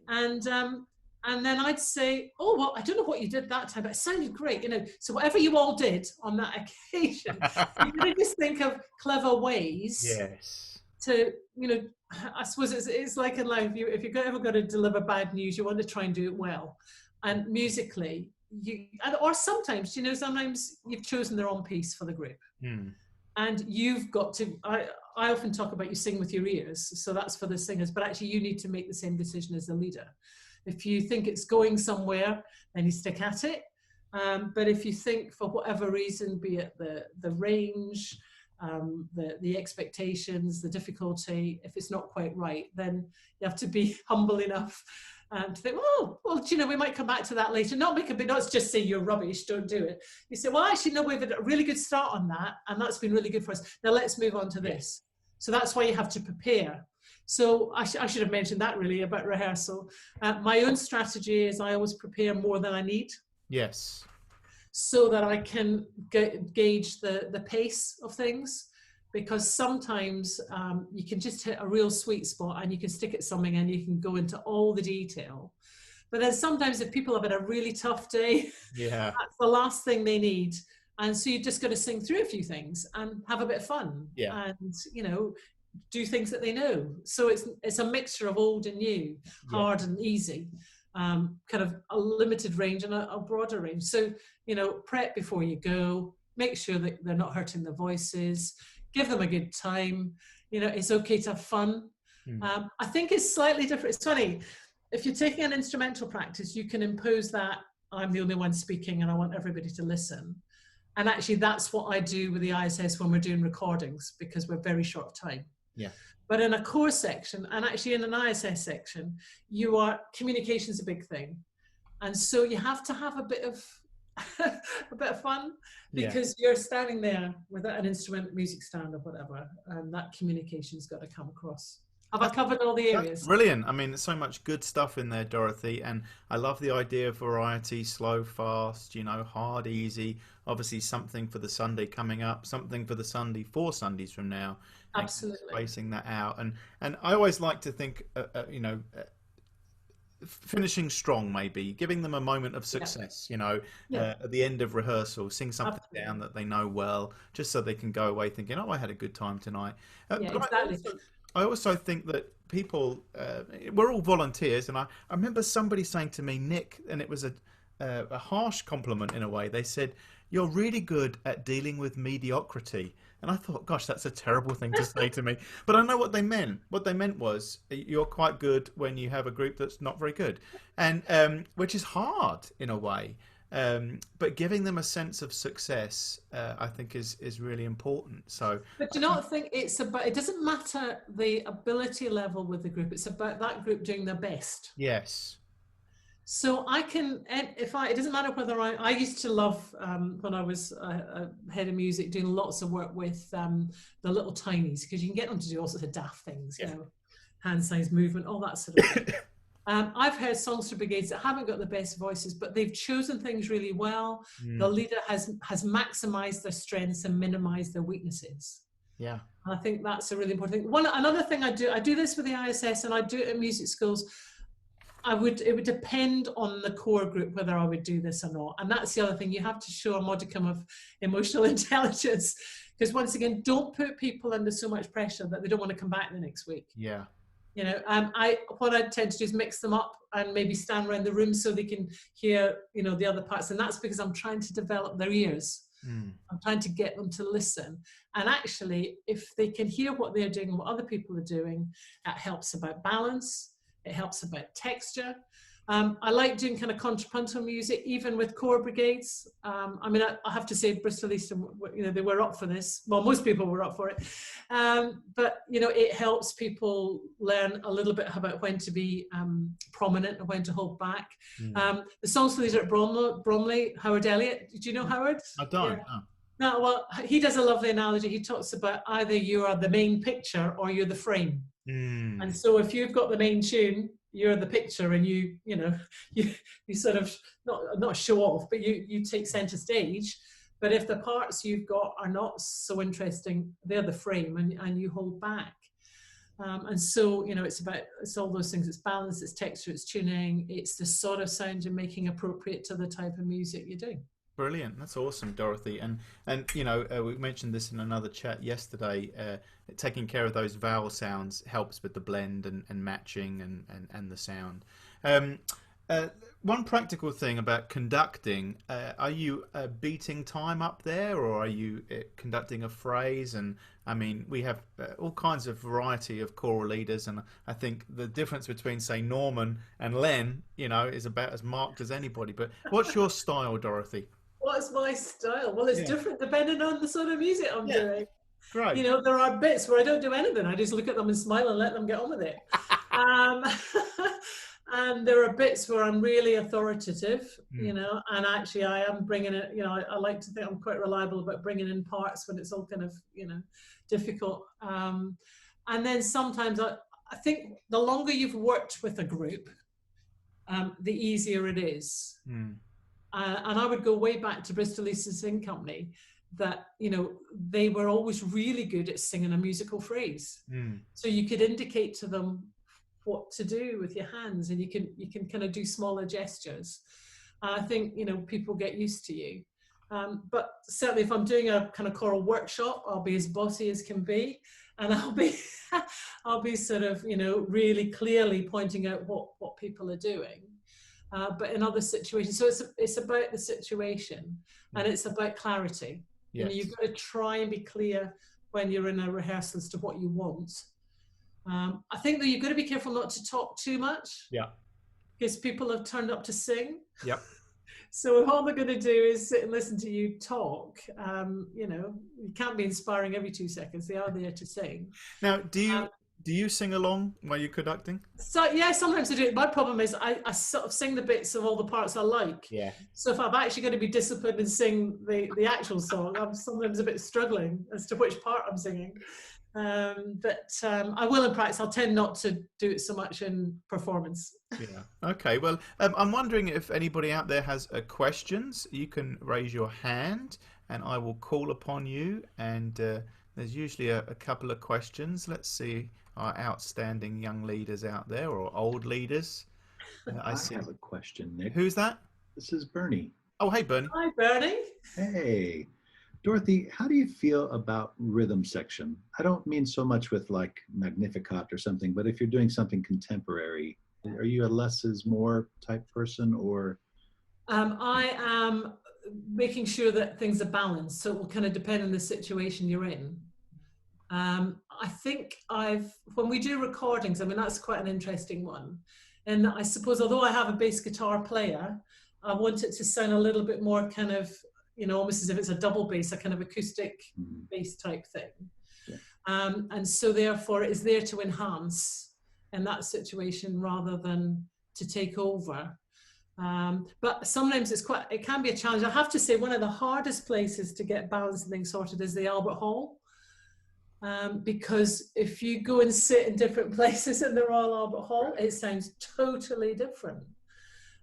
And then I'd say, oh, well, I don't know what you did that time, but it sounded great, you know. So whatever you all did on that occasion, you really just think of clever ways. Yes. To, you know, I suppose it's like in life, if you're ever going to deliver bad news, you want to try and do it well. And musically, or sometimes, you know, sometimes you've chosen the wrong piece for the group. Mm. And you've got to, I often talk about you sing with your ears, so that's for the singers, but actually you need to make the same decision as the leader. If you think it's going somewhere, then you stick at it. But if you think for whatever reason, be it the range, the expectations, the difficulty, if it's not quite right, then you have to be humble enough to think, oh, well, you know, we might come back to that later. Not just say you're rubbish, don't do it. You say, well, actually, no, we've had a really good start on that, and that's been really good for us. Now let's move on to this. So that's why you have to prepare. So I should have mentioned that really about rehearsal. My own strategy is I always prepare more than I need. Yes. So that I can gauge the pace of things, because sometimes you can just hit a real sweet spot and you can stick at something and you can go into all the detail. But then sometimes if people have had a really tough day, that's the last thing they need. And so you just got to sing through a few things and have a bit of fun and, you know, do things that they know. So it's a mixture of old and new, hard and easy. Kind of a limited range and a broader range. So, you know, prep before you go, make sure that they're not hurting their voices, give them a good time. You know, it's okay to have fun. I think it's slightly different. It's funny, if you're taking an instrumental practice, you can impose that I'm the only one speaking and I want everybody to listen. And actually that's what I do with the ISS when we're doing recordings, because we're very short time. Yeah. But in a core section, and actually in an ISS section, communication's a big thing. And so you have to have a bit of fun, because you're standing there with an instrument, music stand or whatever, and that communication's got to come across. Have I covered all the areas? Brilliant. I mean, there's so much good stuff in there, Dorothy, and I love the idea of variety, slow, fast, you know, hard, easy. Obviously something for the Sunday coming up, something for the Sunday 4 Sundays from now. Absolutely. Spacing that out. And I always like to think, you know, finishing strong, maybe giving them a moment of success, you know, at the end of rehearsal, sing something down that they know well, just so they can go away thinking, oh, I had a good time tonight. Exactly. I also think that people, we're all volunteers, and I remember somebody saying to me, Nick, and it was a harsh compliment in a way. They said, you're really good at dealing with mediocrity. And I thought, gosh, that's a terrible thing to say to me. But I know what they meant. What they meant was you're quite good when you have a group that's not very good, and which is hard in a way. But giving them a sense of success, I think, is really important. So, but do you not think it's about? It doesn't matter the ability level with the group. It's about that group doing their best. Yes. So I can, it doesn't matter whether I used to love, when I was head of music, doing lots of work with the little tinies, because you can get them to do all sorts of daft things, you know, hand size movement, all that sort of thing. I've heard songster brigades that haven't got the best voices, but they've chosen things really well. The leader has maximized their strengths and minimized their weaknesses. Yeah. And I think that's a really important thing. Another thing I do this with the ISS, and I do it at music schools. It would depend on the core group whether I would do this or not. And that's the other thing, you have to show a modicum of emotional intelligence, because once again, don't put people under so much pressure that they don't want to come back the next week. Yeah. You know, what I tend to do is mix them up and maybe stand around the room so they can hear, you know, the other parts. And that's because I'm trying to develop their ears. I'm trying to get them to listen. And actually, if they can hear what they're doing and what other people are doing, that helps about balance. It helps about texture. I like doing kind of contrapuntal music, even with choral brigades. I mean, I have to say, Bristol Eastern, you know, they were up for this. Well, most people were up for it. But, you know, it helps people learn a little bit about when to be prominent and when to hold back. The songster leader at Bromley, Howard Elliott. Do you know Howard? I don't. Yeah. No, well, he does a lovely analogy. He talks about either you are the main picture or you're the frame. And so if you've got the main tune, you're the picture, and you know, you sort of not show off, but you take center stage. But if the parts you've got are not so interesting, they're the frame, and you hold back. And so, you know, it's all those things. It's balance, it's texture, it's tuning, it's the sort of sound you're making appropriate to the type of music you're doing. Brilliant. That's awesome, Dorothy. And you know, we mentioned this in another chat yesterday. Taking care of those vowel sounds helps with the blend and matching and the sound. One practical thing about conducting, are you beating time up there, or are you conducting a phrase? And I mean, we have all kinds of variety of choral leaders, and I think the difference between, say, Norman and Len, you know, is about as marked as anybody. But what's your style, Dorothy? What's my style? Well, it's different depending on the sort of music I'm doing. Right. You know, there are bits where I don't do anything. I just look at them and smile and let them get on with it. And there are bits where I'm really authoritative, you know, and actually I am bringing it, you know, I like to think I'm quite reliable about bringing in parts when it's all kind of, you know, difficult. And then sometimes I think the longer you've worked with a group, the easier it is. And I would go way back to Bristol Eastern Sing Company, that, you know, they were always really good at singing a musical phrase. So you could indicate to them what to do with your hands, and you can kind of do smaller gestures. I think, you know, people get used to you. But certainly if I'm doing a kind of choral workshop, I'll be as bossy as can be, and I'll be sort of, you know, really clearly pointing out what people are doing. But in other situations, so it's about the situation, and it's about clarity. You know, you've got to try and be clear when you're in a rehearsal as to what you want. I think that you've got to be careful not to talk too much. Yeah. Because people have turned up to sing. Yep. So if all they're going to do is sit and listen to you talk, you know, you can't be inspiring every 2 seconds. They are there to sing. Now, do you sing along while you're conducting? So yeah, sometimes I do. My problem is I sort of sing the bits of all the parts I like. Yeah. So if I'm actually going to be disciplined and sing the actual song, I'm sometimes a bit struggling as to which part I'm singing. But I will in practice. I'll tend not to do it so much in performance. Yeah. Okay. Well, I'm wondering if anybody out there has questions. You can raise your hand, and I will call upon you. And there's usually a couple of questions. Let's see our outstanding young leaders out there, or old leaders. I have a question, Nick. Who's that? This is Bernie. Oh, hey, Bernie. Hi, Bernie. Hey. Dorothy, how do you feel about rhythm section? I don't mean so much with like Magnificat or something, but if you're doing something contemporary, are you a less is more type person, or? I am making sure that things are balanced, so it will kind of depend on the situation you're in. I think when we do recordings, I mean, that's quite an interesting one. And I suppose, although I have a bass guitar player, I want it to sound a little bit more kind of, you know, almost as if it's a double bass, a kind of acoustic bass type thing. Yeah. And so therefore it is there to enhance in that situation rather than to take over. But sometimes it can be a challenge. I have to say, one of the hardest places to get balance and things sorted is the Albert Hall. Because if you go and sit in different places in the Royal Albert Hall, it sounds totally different.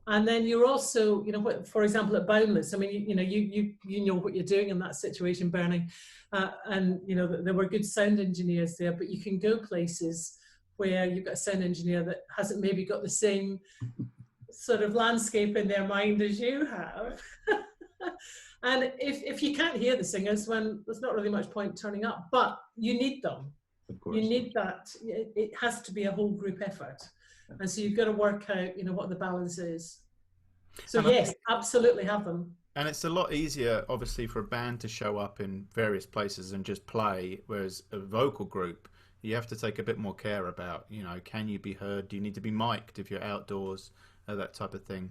And then you're also, you know, for example, at Boundless, I mean, you know what you're doing in that situation, Bernie, and you know there were good sound engineers there, but you can go places where you've got a sound engineer that hasn't maybe got the same sort of landscape in their mind as you have. And if you can't hear the singers, then there's not really much point turning up, but you need them. Of course. You need that. It has to be a whole group effort. And so you've got to work out, you know, what the balance is. So and yes, absolutely have them. And it's a lot easier, obviously, for a band to show up in various places and just play, whereas a vocal group, you have to take a bit more care about, you know, can you be heard? Do you need to be mic'd if you're outdoors? That type of thing.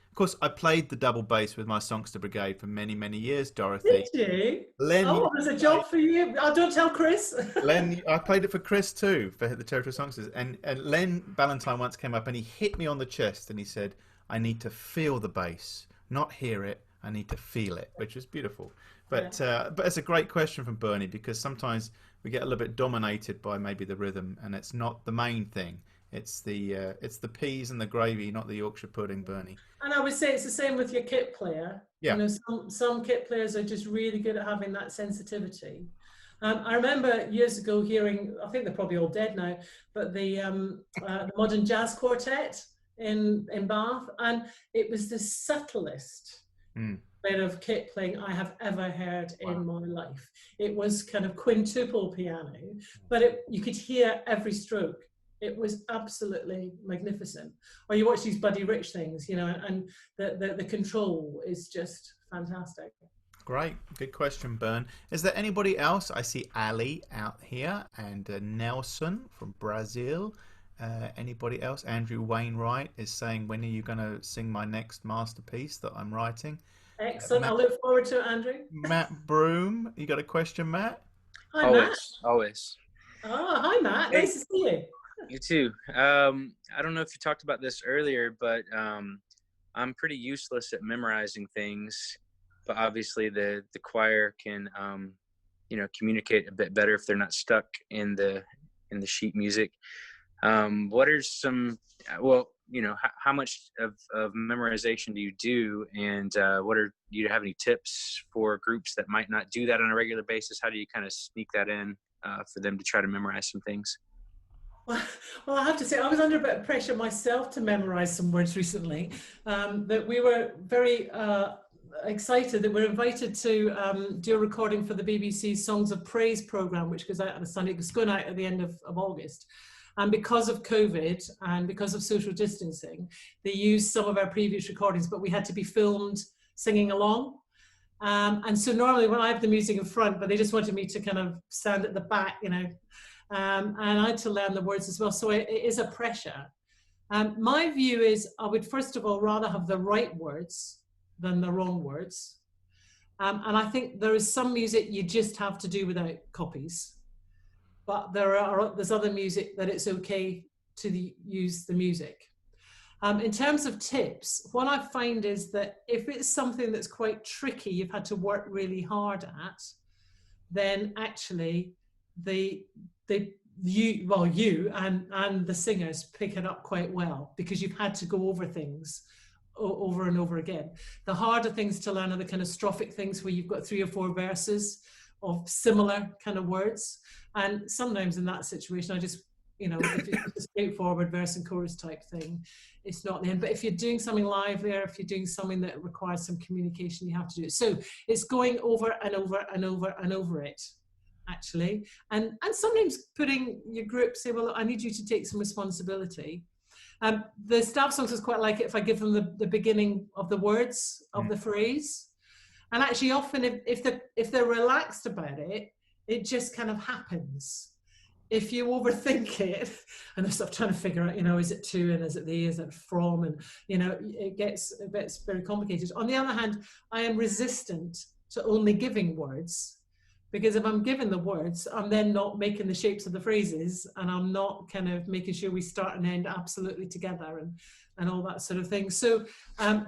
Of course, I played the double bass with my Songster Brigade for many, many years, Dorothy. Did you? Len, oh, there's a job for you. Oh, don't tell Chris. Len, I played it for Chris too, for the Territorial Songsters. And Len Ballantyne once came up and he hit me on the chest and he said, I need to feel the bass, not hear it. I need to feel it, which was beautiful. But it's a great question from Bernie, because sometimes we get a little bit dominated by maybe the rhythm, and it's not the main thing. It's the peas and the gravy, not the Yorkshire pudding, Bernie. And I would say it's the same with your kit player. Yeah. You know, some kit players are just really good at having that sensitivity. I remember years ago hearing, I think they're probably all dead now, but the Modern Jazz Quartet in Bath, and it was the subtlest bit of kit playing I have ever heard in my life. It was kind of quintuple piano, but you could hear every stroke. It was absolutely magnificent. Or you watch these Buddy Rich things, you know, and the control is just fantastic. Great. Good question, Bern. Is there anybody else? I see Ali out here and Nelson from Brazil. Anybody else? Andrew Wainwright is saying, when are you going to sing my next masterpiece that I'm writing? Excellent. I look forward to it, Andrew. Matt Broom. You got a question, Matt? Hi, Matt. Always. Oh, hi, Matt. Nice to see you. You too. I don't know if you talked about this earlier, but I'm pretty useless at memorizing things. But obviously, the choir can, communicate a bit better if they're not stuck in the sheet music. What are some? Well, you know, how much of memorization do you do, and do you have any tips for groups that might not do that on a regular basis? How do you kind of sneak that in for them to try to memorize some things? Well, I have to say, I was under a bit of pressure myself to memorize some words recently. That we were very excited that we're invited to do a recording for the BBC's Songs of Praise programme, which goes out on a Sunday. It's going out at the end of August. And because of COVID and because of social distancing, they used some of our previous recordings, but we had to be filmed singing along. And so normally when I have the music in front, but they just wanted me to kind of stand at the back, you know, and I had to learn the words as well. So it is a pressure. My view is I would first of all rather have the right words than the wrong words. And I think there is some music you just have to do without copies. But there's other music that it's okay to use the music. In terms of tips, what I find is that if it's something that's quite tricky, you've had to work really hard at, then actually you and the singers pick it up quite well, because you've had to go over things over and over again. The harder things to learn are the kind of strophic things where you've got 3 or 4 verses of similar kind of words. And sometimes in that situation, I just, you know, if it's a straightforward verse and chorus type thing, it's not the end. But if you're doing something live there, if you're doing something that requires some communication, you have to do it. So it's going over and over and over and over it, actually. And sometimes putting your group, say, well, I need you to take some responsibility. The staff songsters quite like it if I give them the beginning of the words of the phrase. And actually often if they're relaxed about it, it just kind of happens. If you overthink it and they start trying to figure out, you know, is it to and is it the, is it from, and, you know, it gets very complicated. On the other hand, I am resistant to only giving words, Because if I'm given the words, I'm then not making the shapes of the phrases, and I'm not kind of making sure we start and end absolutely together and all that sort of thing. So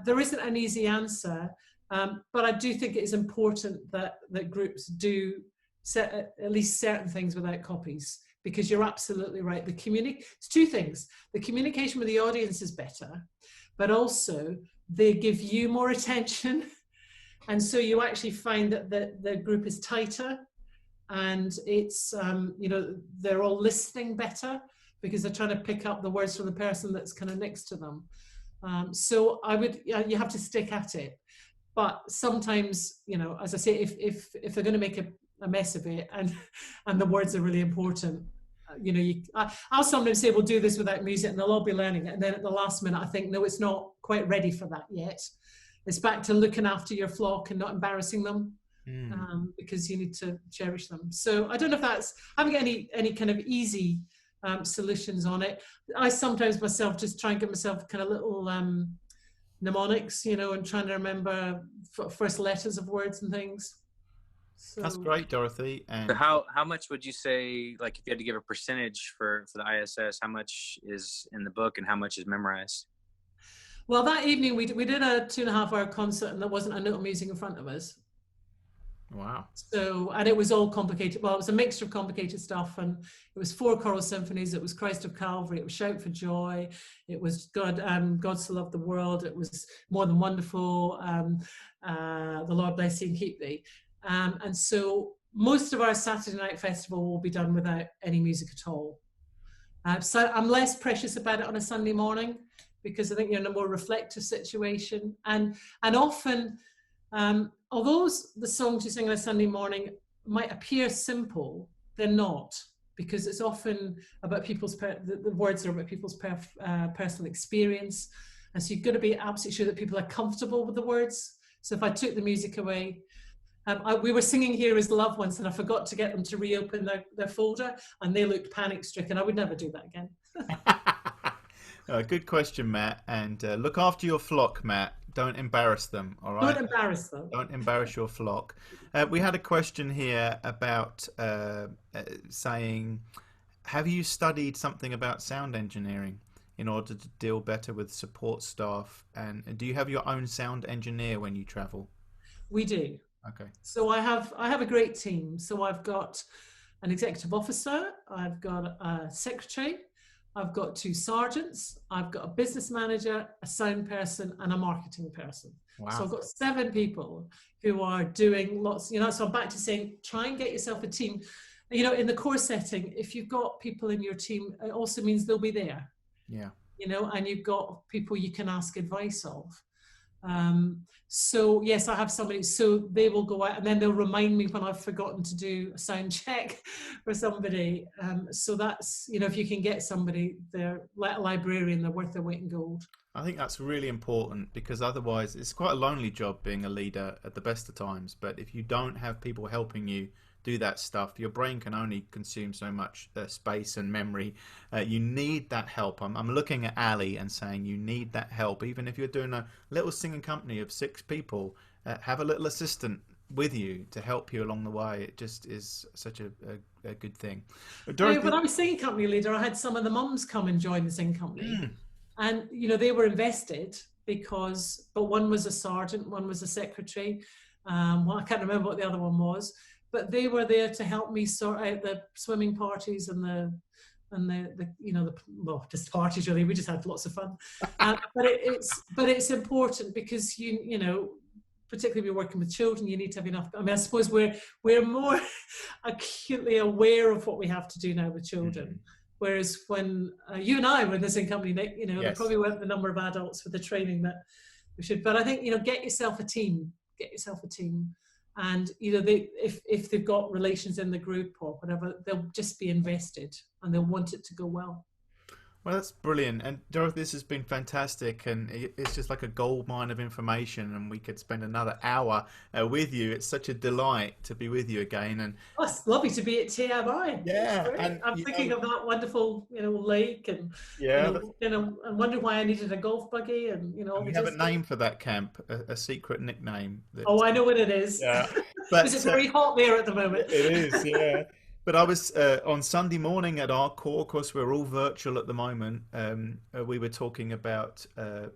there isn't an easy answer, but I do think it is important that groups do set at least certain things without copies, because you're absolutely right. It's two things. The communication with the audience is better, but also they give you more attention. And so you actually find that the group is tighter, and it's, you know, they're all listening better because they're trying to pick up the words from the person that's kind of next to them. So you have to stick at it. But sometimes, you know, as I say, if they're going to make a mess of it and the words are really important, you know, I'll sometimes say, we'll do this without music, and they'll all be learning it. And then at the last minute, I think, no, it's not quite ready for that yet. It's back to looking after your flock and not embarrassing them, because you need to cherish them. So I don't know if I haven't got any kind of easy solutions on it. I sometimes myself just try and get myself kind of little mnemonics, you know, and trying to remember first letters of words and things. So, that's great, Dorothy. And so how much would you say, like, if you had to give a percentage for the ISS, how much is in the book and how much is memorized? well, that evening we did a 2.5-hour concert, and there wasn't a note of music in front of us. wow. So, and it was all complicated. Well, it was a mixture of complicated stuff, and it was 4 choral symphonies. It was Christ of Calvary. It was Shout for Joy. It was God So Loved the World. It was More Than Wonderful. The Lord Bless Thee and Keep Thee. And so most of our Saturday night festival will be done without any music at all. So I'm less precious about it on a Sunday morning, because I think you're in a more reflective situation. And often, although the songs you sing on a Sunday morning might appear simple, they're not, because it's often about the words are about people's personal experience. And so you've got to be absolutely sure that people are comfortable with the words. So if I took the music away, we were singing Here Is Love once, and I forgot to get them to reopen their folder, and they looked panic-stricken. I would never do that again. Good question, Matt. And look after your flock, Matt. Don't embarrass them, all right? Don't embarrass them. Don't embarrass your flock. We had a question here about saying, have you studied something about sound engineering in order to deal better with support staff? And do you have your own sound engineer when you travel? We do. Okay. So I have a great team. So I've got an executive officer, I've got a secretary, I've got 2 sergeants, I've got a business manager, a sound person, and a marketing person. Wow. So I've got 7 people who are doing lots, you know, so I'm back to saying, try and get yourself a team. You know, in the core setting, if you've got people in your team, it also means they'll be there. Yeah. You know, and you've got people you can ask advice of. So yes, I have somebody, so they will go out and then they'll remind me when I've forgotten to do a sound check for somebody. So that's, you know, if you can get somebody, they're like a librarian, they're worth their weight in gold. I think that's really important, because otherwise it's quite a lonely job being a leader at the best of times. But if you don't have people helping you do that stuff, your brain can only consume so much space and memory. You need that help. I'm looking at Ali and saying you need that help. Even if you're doing a little singing company of 6 people, have a little assistant with you to help you along the way. It just is such a good thing. Dorothy, when I was singing company leader, I had some of the mums come and join the singing company. And, you know, they were invested but one was a sergeant, one was a secretary. Well, I can't remember what the other one was. But they were there to help me sort out the swimming parties and the you know, well, just parties really. We just had lots of fun. But it's important, because you know, particularly if you're working with children, you need to have enough. I mean, I suppose we're more acutely aware of what we have to do now with children. Whereas when you and I were in the same company, you know, there probably weren't the number of adults with the training that we should. But I think, you know, get yourself a team. And, you know, if they've got relations in the group or whatever, they'll just be invested and they'll want it to go well. Well, that's brilliant. And Dorothy, this has been fantastic. And it's just like a gold mine of information. And we could spend another hour with you. It's such a delight to be with you again. And Oh, it's lovely to be at TMI. yeah, Great. and I'm thinking of that wonderful, lake, and yeah, I'm wondering why I needed a golf buggy, and all and we the have a Disney. name for that camp, a secret nickname. That, Oh, I know what it is. yeah, Because it's but very hot there at the moment. it is, yeah. But I was on Sunday morning at our core. Of course, we're all virtual at the moment. We were talking about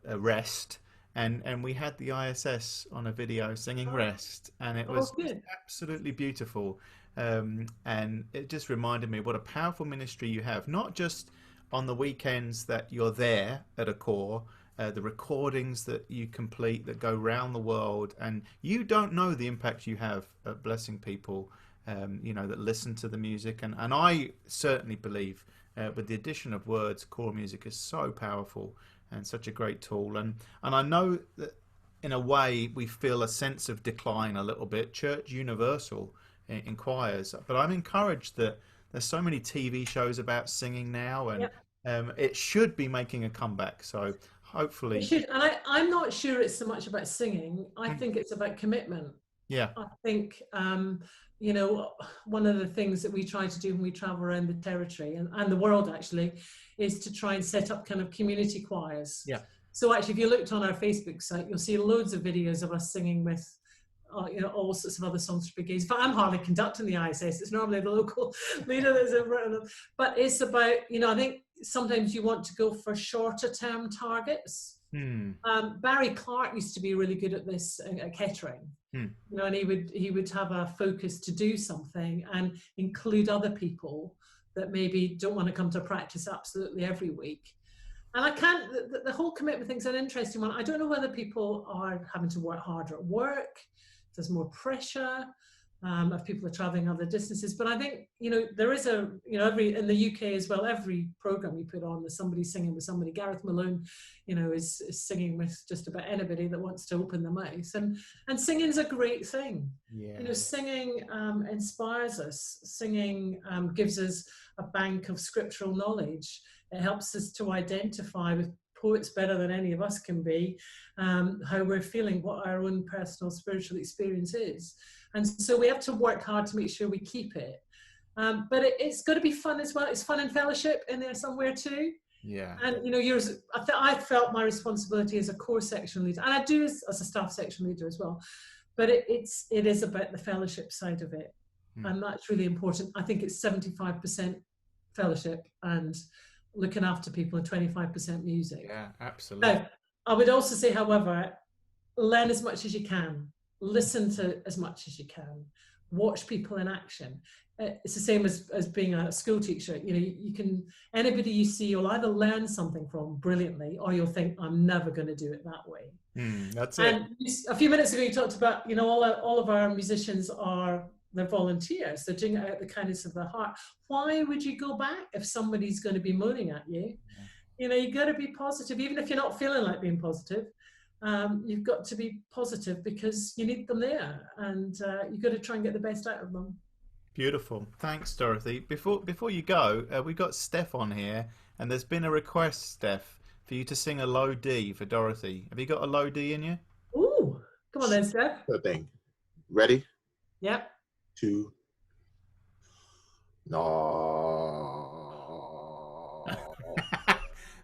rest, and we had the ISS on a video singing Rest, and it was Good. absolutely beautiful. And it just reminded me what a powerful ministry you have, not just on the weekends that you're there at a core, the recordings that you complete that go round the world, and you don't know the impact you have at blessing people, that listen to the music. And I certainly believe with the addition of words, core music is so powerful and such a great tool. And I know that in a way we feel a sense of decline a little bit, church universal in choirs, but I'm encouraged that there's so many TV shows about singing now, and it should be making a comeback. So hopefully It should. And I'm not sure it's so much about singing. I think it's about commitment. Yeah. I think, one of the things that we try to do when we travel around the territory and the world actually is to try and set up kind of community choirs. Yeah. So actually, if you looked on our Facebook site, you'll see loads of videos of us singing with all sorts of other songster brigades. But I'm hardly conducting the ISS. It's normally the local leader that's in front of them. But it's about, I think sometimes you want to go for shorter term targets. Barry Clark used to be really good at this at Kettering, and he would have a focus to do something and include other people that maybe don't want to come to practice absolutely every week. And I can't, the whole commitment thing's an interesting one. I don't know whether people are having to work harder at work, there's more pressure, if people are traveling other distances. But I think, there is in the UK as well, every program you put on, there's somebody singing with somebody. Gareth Malone, is singing with just about anybody that wants to open their mouth. And singing is a great thing. Yeah. Singing inspires us. Singing gives us a bank of scriptural knowledge. It helps us to identify with poets better than any of us can be, how we're feeling, what our own personal spiritual experience is. And so we have to work hard to make sure we keep it. But it's got to be fun as well. It's fun and fellowship in there somewhere too. Yeah. And I felt my responsibility as a core section leader, and I do as a staff section leader as well. But it is about the fellowship side of it, and that's really important. I think it's 75% fellowship and looking after people and 25% music. Yeah, absolutely. Now, I would also say, however, learn as much as you can. Listen to as much as you can. Watch people in action. It's the same as being a school teacher. You can, anybody you see, you'll either learn something from brilliantly, or you'll think, I'm never going to do it that way. That's it. And a few minutes ago, you talked about, all of our musicians they're volunteers. They're doing it out of the kindness of their heart. Why would you go back if somebody's going to be moaning at you? You've got to be positive, even if you're not feeling like being positive. You've got to be positive because you need them there, and you've got to try and get the best out of them. Beautiful. Thanks, Dorothy. Before you go, we've got Steph on here, and there's been a request, Steph, for you to sing a low D for Dorothy. Have you got a low D in you? Ooh, come on then, Steph. Good thing. Ready? Yep. 2. No.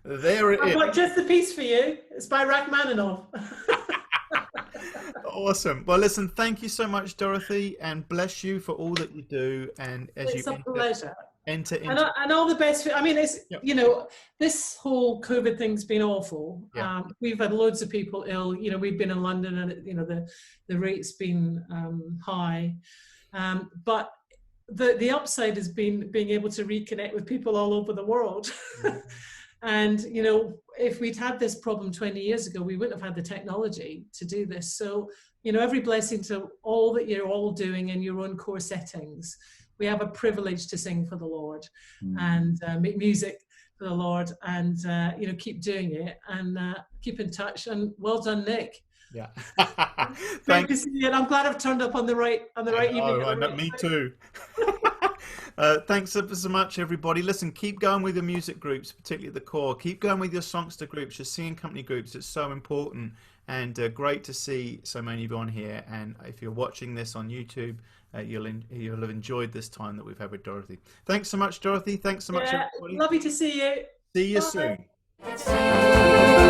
There it I've is. got just the piece for you. It's by Rachmaninoff. Awesome. Well, listen, thank you so much, Dorothy, and bless you for all that you do. And as It's you a pleasure. enter And all the best. This whole COVID thing's been awful. Yeah. We've had loads of people ill. We've been in London, and the rate's been high. But the upside has been being able to reconnect with people all over the world. And, if we'd had this problem 20 years ago, we wouldn't have had the technology to do this. So, every blessing to all that you're all doing in your own core settings. We have a privilege to sing for the Lord and make music for the Lord, and, keep doing it and keep in touch. And well done, Nick. Yeah. Great to see you. And I'm glad I've turned up on the right evening. Me too. Thanks ever so much, everybody. Listen, keep going with your music groups, particularly the core. Keep going with your songster groups, your singing company groups. It's so important, and great to see so many of you on here. And if you're watching this on YouTube, you'll have enjoyed this time that we've had with Dorothy. Thanks so much, Dorothy. Thanks so much, everybody. Lovely to see you. See you Bye. soon.